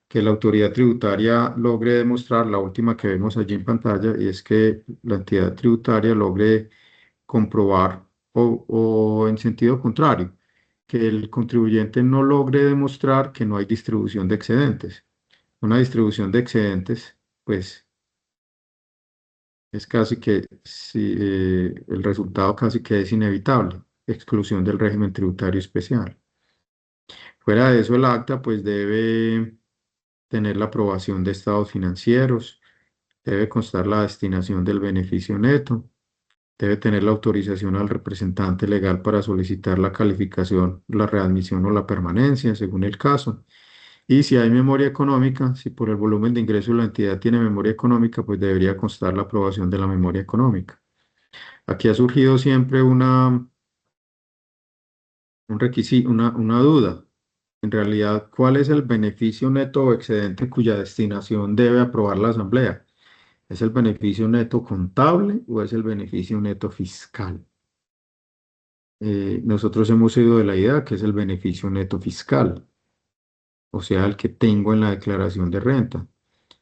que la autoridad tributaria logre demostrar, la última que vemos allí en pantalla, y es que la entidad tributaria logre comprobar o en sentido contrario, que el contribuyente no logre demostrar que no hay distribución de excedentes. Una distribución de excedentes, pues es casi que sí, el resultado casi que es inevitable, exclusión del régimen tributario especial. Fuera de eso, el acta pues debe tener la aprobación de estados financieros, debe constar la destinación del beneficio neto, debe tener la autorización al representante legal para solicitar la calificación, la readmisión o la permanencia, según el caso. Y si hay memoria económica, si por el volumen de ingresos la entidad tiene memoria económica, pues debería constar la aprobación de la memoria económica. Aquí ha surgido siempre un requisito, una duda. En realidad, ¿cuál es el beneficio neto o excedente cuya destinación debe aprobar la Asamblea? ¿Es el beneficio neto contable o es el beneficio neto fiscal? Nosotros hemos ido de la idea que es el beneficio neto fiscal, o sea, el que tengo en la declaración de renta.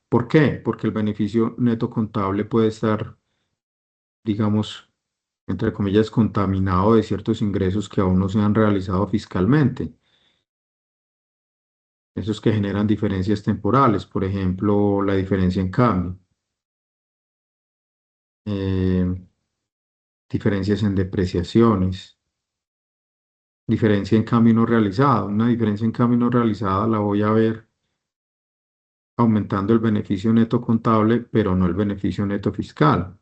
¿Por qué? Porque el beneficio neto contable puede estar, digamos, entre comillas, contaminado de ciertos ingresos que aún no se han realizado fiscalmente. Esos que generan diferencias temporales, por ejemplo, la diferencia en cambio, eh, diferencias en depreciaciones, diferencia en cambio no realizada. Una diferencia en cambio no realizada la voy a ver aumentando el beneficio neto contable, pero no el beneficio neto fiscal,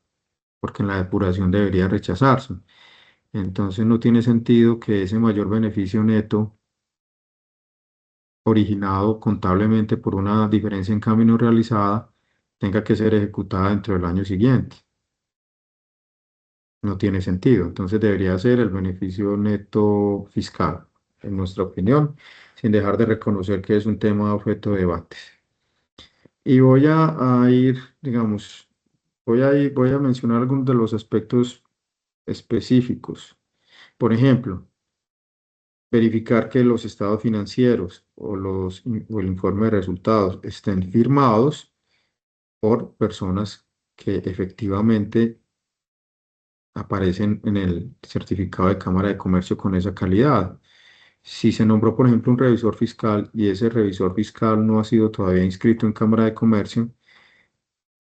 porque en la depuración debería rechazarse. Entonces no tiene sentido que ese mayor beneficio neto originado contablemente por una diferencia en cambio no realizada tenga que ser ejecutada dentro del año siguiente. No tiene sentido. Entonces debería ser el beneficio neto fiscal, en nuestra opinión, sin dejar de reconocer que es un tema objeto de debates. Y voy a ir, digamos, voy a mencionar algunos de los aspectos específicos. Por ejemplo, verificar que los estados financieros o el informe de resultados estén firmados por personas que efectivamente aparecen en el certificado de Cámara de Comercio con esa calidad. Si se nombró, por ejemplo, un revisor fiscal y ese revisor fiscal no ha sido todavía inscrito en Cámara de Comercio,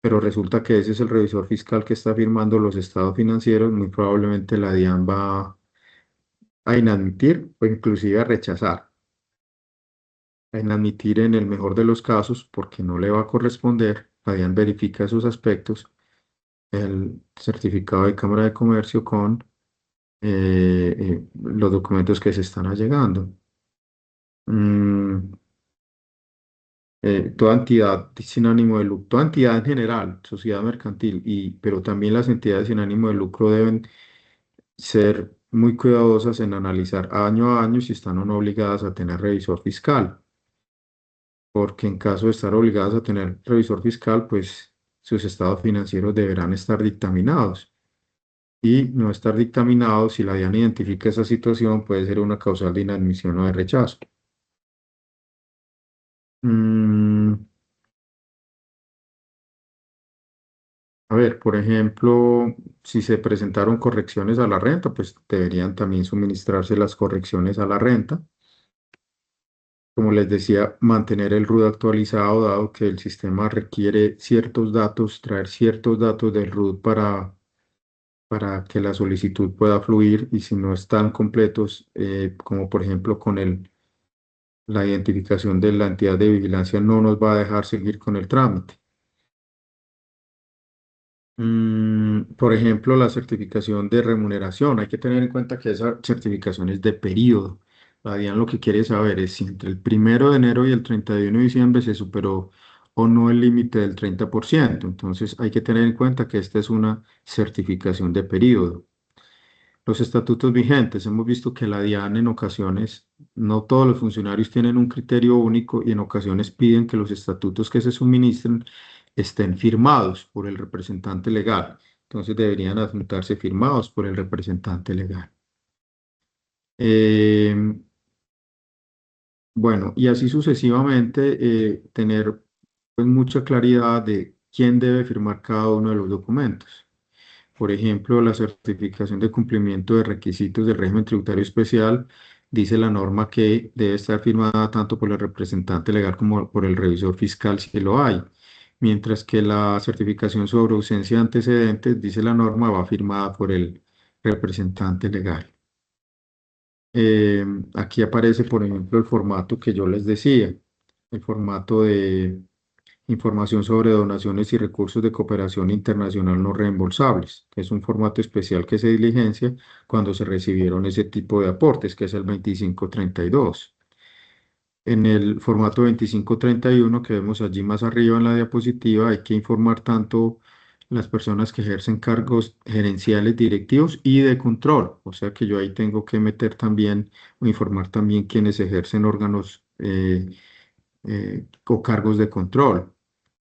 pero resulta que ese es el revisor fiscal que está firmando los estados financieros, muy probablemente la DIAN va a inadmitir o inclusive a rechazar. A inadmitir en el mejor de los casos porque no le va a corresponder, la DIAN verifica esos aspectos, el certificado de Cámara de Comercio con los documentos que se están allegando. Mm, toda entidad sin ánimo de lucro, toda entidad en general, sociedad mercantil, pero también las entidades sin ánimo de lucro deben ser muy cuidadosas en analizar año a año si están o no obligadas a tener revisor fiscal, porque en caso de estar obligadas a tener revisor fiscal, pues sus estados financieros deberán estar dictaminados. Y no estar dictaminados, si la DIAN identifica esa situación, puede ser una causal de inadmisión o de rechazo. Mm, a ver, por ejemplo, si se presentaron correcciones a la renta, pues deberían también suministrarse las correcciones a la renta. Como les decía, mantener el RUT actualizado, dado que el sistema requiere ciertos datos, traer ciertos datos del RUT para que la solicitud pueda fluir y si no están completos, como por ejemplo con la identificación de la entidad de vigilancia, no nos va a dejar seguir con el trámite. Por ejemplo, la certificación de remuneración. Hay que tener en cuenta que esa certificación es de periodo. La DIAN lo que quiere saber es si entre el 1 de enero y el 31 de diciembre se superó o no el límite del 30%. Entonces, hay que tener en cuenta que esta es una certificación de periodo. Los estatutos vigentes. Hemos visto que la DIAN en ocasiones, no todos los funcionarios tienen un criterio único y en ocasiones piden que los estatutos que se suministren estén firmados por el representante legal. Entonces deberían adjuntarse firmados por el representante legal. Eh, bueno, y así sucesivamente, tener pues, mucha claridad de quién debe firmar cada uno de los documentos. Por ejemplo, la certificación de cumplimiento de requisitos del régimen tributario especial dice la norma que debe estar firmada tanto por el representante legal como por el revisor fiscal si lo hay. Mientras que la certificación sobre ausencia de antecedentes, dice la norma, va firmada por el representante legal. Eh, Aquí aparece, por ejemplo, el formato que yo les decía, el formato de información sobre donaciones y recursos de cooperación internacional no reembolsables, que es un formato especial que se diligencia cuando se recibieron ese tipo de aportes, que es el 2532. En el formato 2531 que vemos allí más arriba en la diapositiva, hay que informar tanto las personas que ejercen cargos gerenciales, directivos y de control. O sea que yo ahí tengo que meter también o informar también quienes ejercen órganos o cargos de control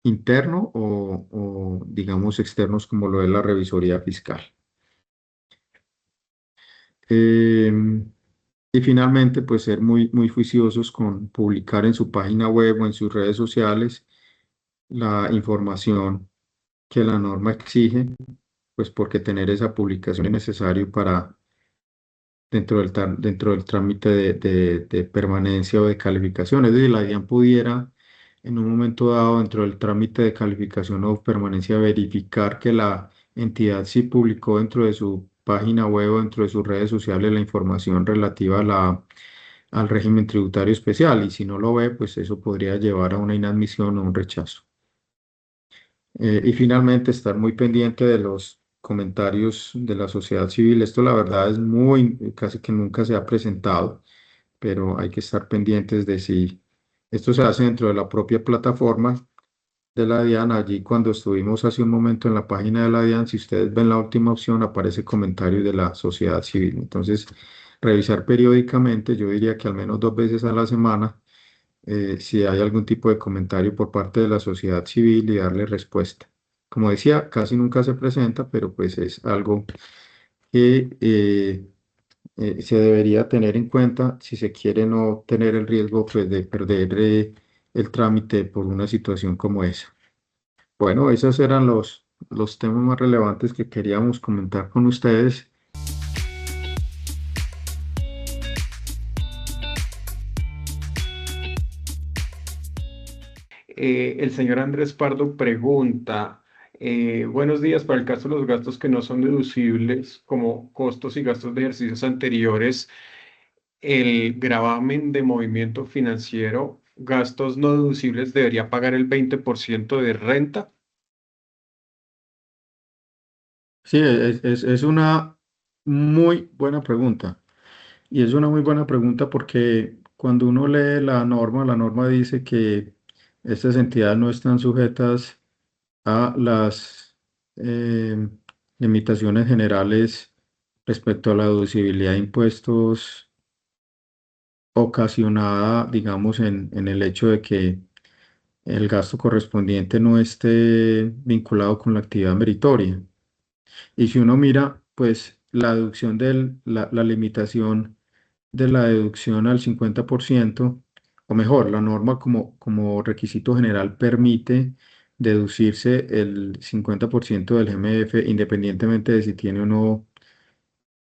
interno o, digamos externos como lo es la revisoría fiscal. Em, y finalmente, pues ser muy, muy juiciosos con publicar en su página web o en sus redes sociales la información que la norma exige, pues porque tener esa publicación es necesario para dentro del trámite de permanencia o de calificación. Es decir, la DIAN pudiera en un momento dado dentro del trámite de calificación o permanencia verificar que la entidad sí publicó dentro de su página web o dentro de sus redes sociales la información relativa al régimen tributario especial y si no lo ve, pues eso podría llevar a una inadmisión o un rechazo. Y finalmente, estar muy pendiente de los comentarios de la sociedad civil. Esto, la verdad, es muy, casi que nunca se ha presentado, pero hay que estar pendientes de si esto se hace dentro de la propia plataforma de la DIAN. Allí, cuando estuvimos hace un momento en la página de la DIAN, si ustedes ven la última opción, aparece comentarios de la sociedad civil. Entonces, revisar periódicamente, yo diría que al menos 2 veces a la semana, si hay algún tipo de comentario por parte de la sociedad civil y darle respuesta. Como decía, casi nunca se presenta, pero pues es algo que se debería tener en cuenta si se quiere no tener el riesgo pues, de perder el trámite por una situación como esa. Bueno, esos eran los temas más relevantes que queríamos comentar con ustedes. El señor Andrés Pardo pregunta, buenos días, para el caso de los gastos que no son deducibles, como costos y gastos de ejercicios anteriores, el gravamen de movimiento financiero, gastos no deducibles, debería pagar el 20% de renta. Sí, es una muy buena pregunta. Y es una muy buena pregunta porque cuando uno lee la norma dice que Estas entidades no están sujetas a las eh, limitaciones generales respecto a la deducibilidad de impuestos ocasionada, digamos, en el hecho de que el gasto correspondiente no esté vinculado con la actividad meritoria. Y si uno mira, pues la deducción la limitación de la deducción al 50%, o mejor, la norma como requisito general permite deducirse el 50% del GMF independientemente de si tiene o no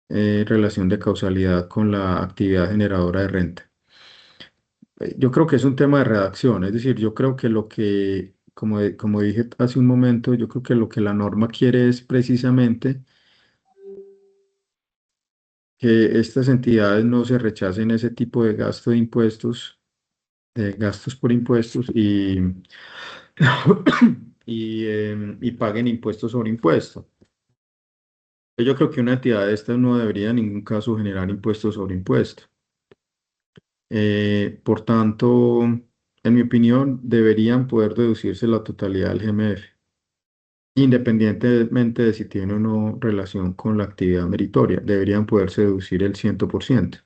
relación de causalidad con la actividad generadora de renta. Yo creo que es un tema de redacción, es decir, yo creo que como dije hace un momento, yo creo que lo que la norma quiere es precisamente que estas entidades no se rechacen ese tipo de gasto de impuestos, de gastos por impuestos y paguen impuestos sobre impuestos. Yo creo que una entidad de estas no debería en ningún caso generar impuestos sobre impuestos. Por tanto, en mi opinión, deberían poder deducirse la totalidad del GMF, independientemente de si tiene o no relación con la actividad meritoria. Deberían poderse deducir el 100%.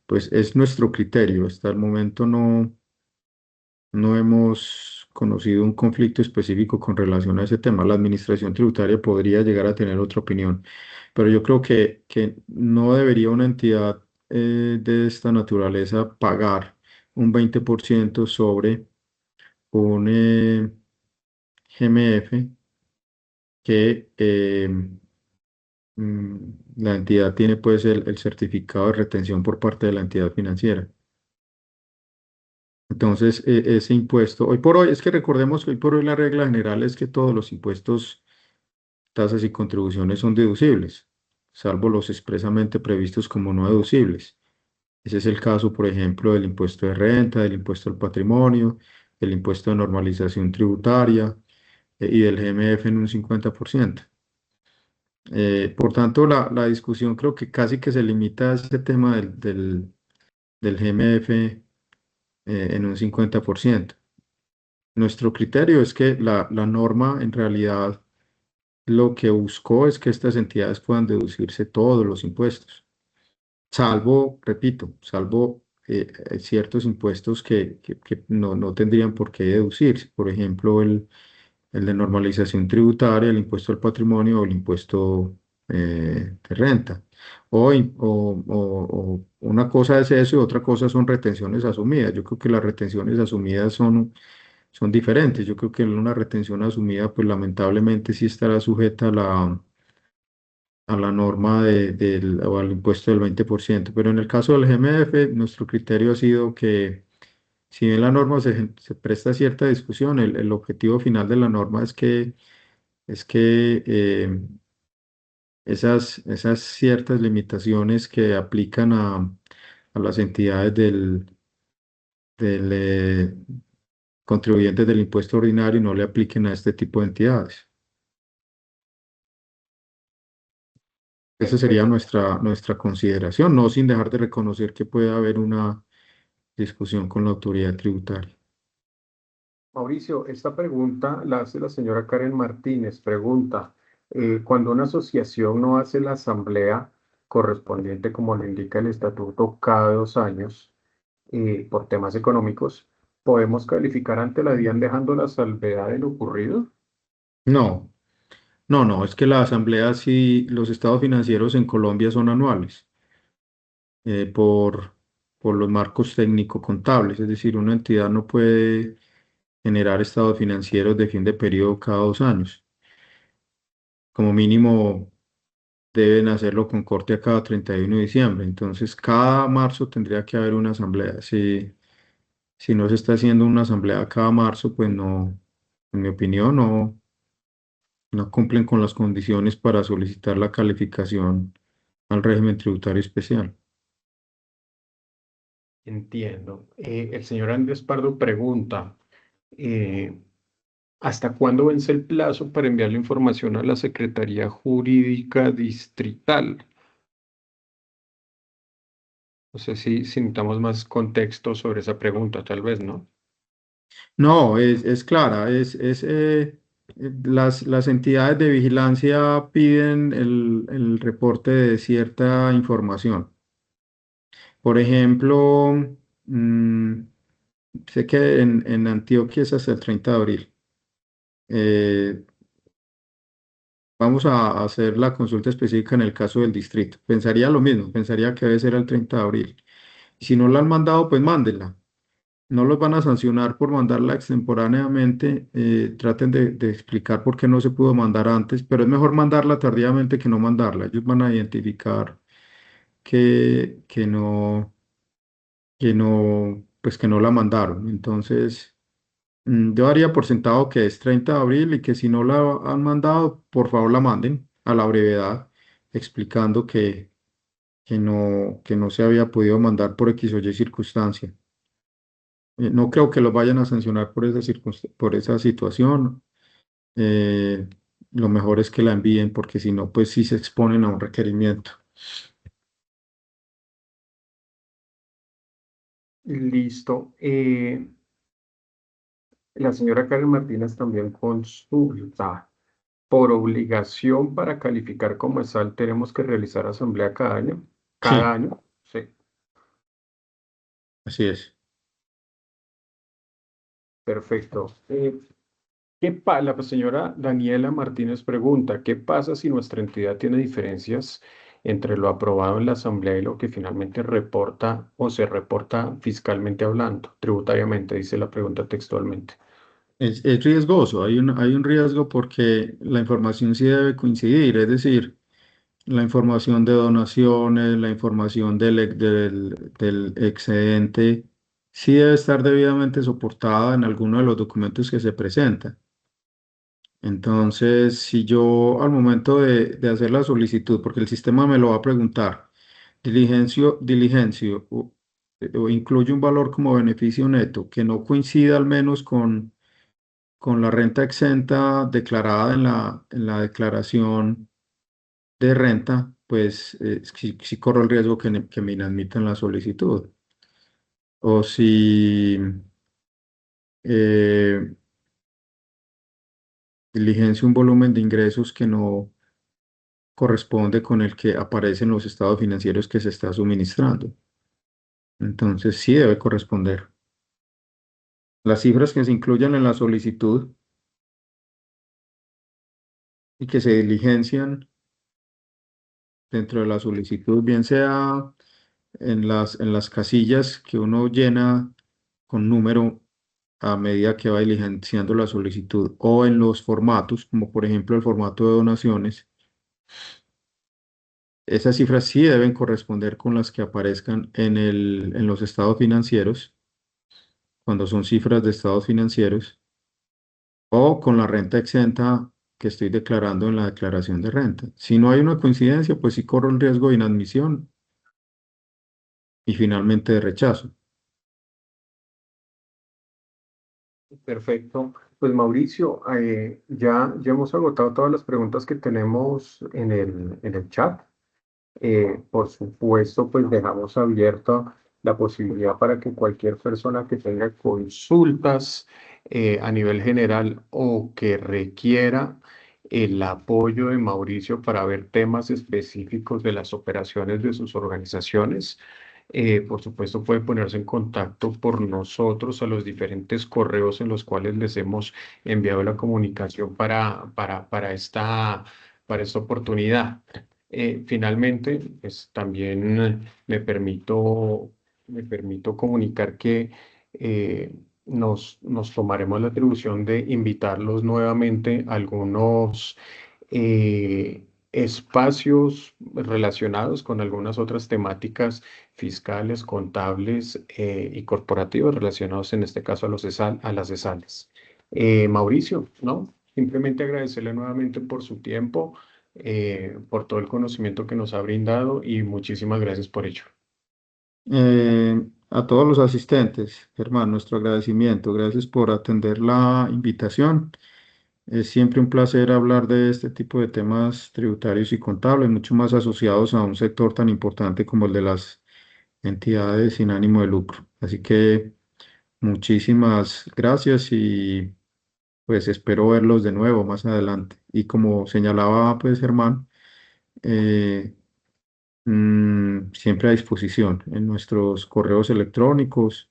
Pues es nuestro criterio. Hasta el momento no hemos conocido un conflicto específico con relación a ese tema. La administración tributaria podría llegar a tener otra opinión, pero yo creo que no debería una entidad de esta naturaleza pagar un 20% sobre un GMF que mm, la entidad tiene pues el certificado de retención por parte de la entidad financiera. Entonces, ese impuesto, hoy por hoy, es que recordemos que hoy por hoy la regla general es que todos los impuestos, tasas y contribuciones son deducibles, salvo los expresamente previstos como no deducibles. Ese es el caso, por ejemplo, del impuesto de renta, del impuesto al patrimonio, del impuesto de normalización tributaria y del GMF en un 50%. Por tanto, la discusión creo que casi que se limita a ese tema del GMF en un 50%. Nuestro criterio es que la norma en realidad lo que buscó es que estas entidades puedan deducirse todos los impuestos, salvo, repito, salvo ciertos impuestos que no tendrían por qué deducirse. Por ejemplo, el de normalización tributaria, el impuesto al patrimonio o el impuesto de renta. O una cosa es eso y otra cosa son retenciones asumidas. Yo creo que las retenciones asumidas son diferentes. Yo creo que una retención asumida, pues lamentablemente sí estará sujeta a la norma o al impuesto del 20%. Pero en el caso del GMF, nuestro criterio ha sido que, si bien la norma se presta a cierta discusión, el objetivo final de la norma es que esas ciertas limitaciones que aplican a las entidades del contribuyentes del impuesto ordinario no le apliquen a este tipo de entidades. Esa sería Perfecto. nuestra consideración, no sin dejar de reconocer que puede haber una discusión con la autoridad tributaria. Mauricio, esta pregunta la hace la señora Karen Martínez. Pregunta, cuando una asociación no hace la asamblea correspondiente, como lo indica el estatuto, cada 2 años, por temas económicos, ¿podemos calificar ante la DIAN dejando la salvedad de lo ocurrido? No, no, es que la asamblea, sí, los estados financieros en Colombia son anuales eh, por, por los marcos técnico-contables, es decir, una entidad no puede generar estados financieros de fin de periodo cada 2 años. Como mínimo deben hacerlo con corte a cada 31 de diciembre. Entonces, cada marzo tendría que haber una asamblea. Si no se está haciendo una asamblea cada marzo, pues no, en mi opinión, no cumplen con las condiciones para solicitar la calificación al régimen tributario especial. Entiendo. El señor Andrés Pardo pregunta, eh, ¿hasta cuándo vence el plazo para enviar la información a la Secretaría Jurídica Distrital? No sé si necesitamos más contexto sobre esa pregunta, tal vez, ¿no? No, es clara, las entidades de vigilancia piden el reporte de cierta información. Por ejemplo, mm, sé que en Antioquia es hasta el 30 de abril. Eh, Vamos a hacer la consulta específica en el caso del distrito. Pensaría lo mismo, pensaría que debe ser el 30 de abril. Si no la han mandado, pues mándenla. No los van a sancionar por mandarla extemporáneamente. Traten de explicar por qué no se pudo mandar antes, pero es mejor mandarla tardíamente que no mandarla. Ellos van a identificar pues que no la mandaron. Entonces, yo daría por sentado que es 30 de abril y que si no la han mandado, por favor la manden a la brevedad, explicando que no se había podido mandar por X o Y circunstancia. No creo que los vayan a sancionar por por esa situación. Eh, lo mejor es que la envíen porque si no, pues sí se exponen a un requerimiento. Listo. La señora Karen Martínez también consulta. Por obligación para calificar como ESAL, tenemos que realizar asamblea cada año. Cada Sí, año, sí. así es. Perfecto. La señora Daniela Martínez pregunta, ¿qué pasa si nuestra entidad tiene diferencias entre lo aprobado en la asamblea y lo que finalmente reporta o se reporta fiscalmente hablando, tributariamente? Dice la pregunta textualmente. Es riesgoso, hay un riesgo porque la información sí debe coincidir, es decir, la información de donaciones, la información del excedente, sí debe estar debidamente soportada en alguno de los documentos que se presentan. Entonces, si yo al momento de hacer la solicitud, porque el sistema me lo va a preguntar, diligencio o incluye un valor como beneficio neto que no coincida al menos con la renta exenta declarada en la declaración de renta, pues sí corro el riesgo que me inadmitan la solicitud. O si eh, diligencia un volumen de ingresos que no corresponde con el que aparece en los estados financieros que se está suministrando. Entonces sí debe corresponder. Las cifras que se incluyan en la solicitud y que se diligencian dentro de la solicitud, bien sea en las casillas que uno llena con número a medida que va diligenciando la solicitud o en los formatos, como por ejemplo el formato de donaciones, esas cifras sí deben corresponder con las que aparezcan en los estados financieros, cuando son cifras de estados financieros, o con la renta exenta que estoy declarando en la declaración de renta. Si no hay una coincidencia, pues sí corro el riesgo de inadmisión y finalmente de rechazo. Perfecto. Pues Mauricio, ya hemos agotado todas las preguntas que tenemos en el chat. Por supuesto, pues dejamos abierta la posibilidad para que cualquier persona que tenga consultas a nivel general o que requiera el apoyo de Mauricio para ver temas específicos de las operaciones de sus organizaciones, por supuesto puede ponerse en contacto por nosotros a los diferentes correos en los cuales les hemos enviado la comunicación para esta oportunidad. Finalmente, pues también me permito comunicar que nos tomaremos la atribución de invitarlos nuevamente a algunos espacios relacionados con algunas otras temáticas fiscales, contables y corporativas relacionados en este caso a las ESALes. Mauricio, ¿no? Simplemente agradecerle nuevamente por su tiempo, por todo el conocimiento que nos ha brindado y muchísimas gracias por ello. A todos los asistentes, Germán, nuestro agradecimiento. Gracias por atender la invitación. Es siempre un placer hablar de este tipo de temas tributarios y contables, mucho más asociados a un sector tan importante como el de las entidades sin ánimo de lucro. Así que muchísimas gracias y pues espero verlos de nuevo más adelante. Y como señalaba pues Germán, eh, siempre a disposición en nuestros correos electrónicos,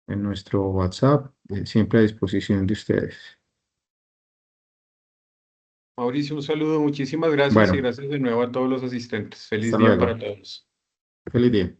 en nuestro WhatsApp, siempre a disposición de ustedes. Mauricio, un saludo, muchísimas gracias y Bueno, gracias de nuevo a todos los asistentes. Feliz hasta día para luego. todos. Feliz día.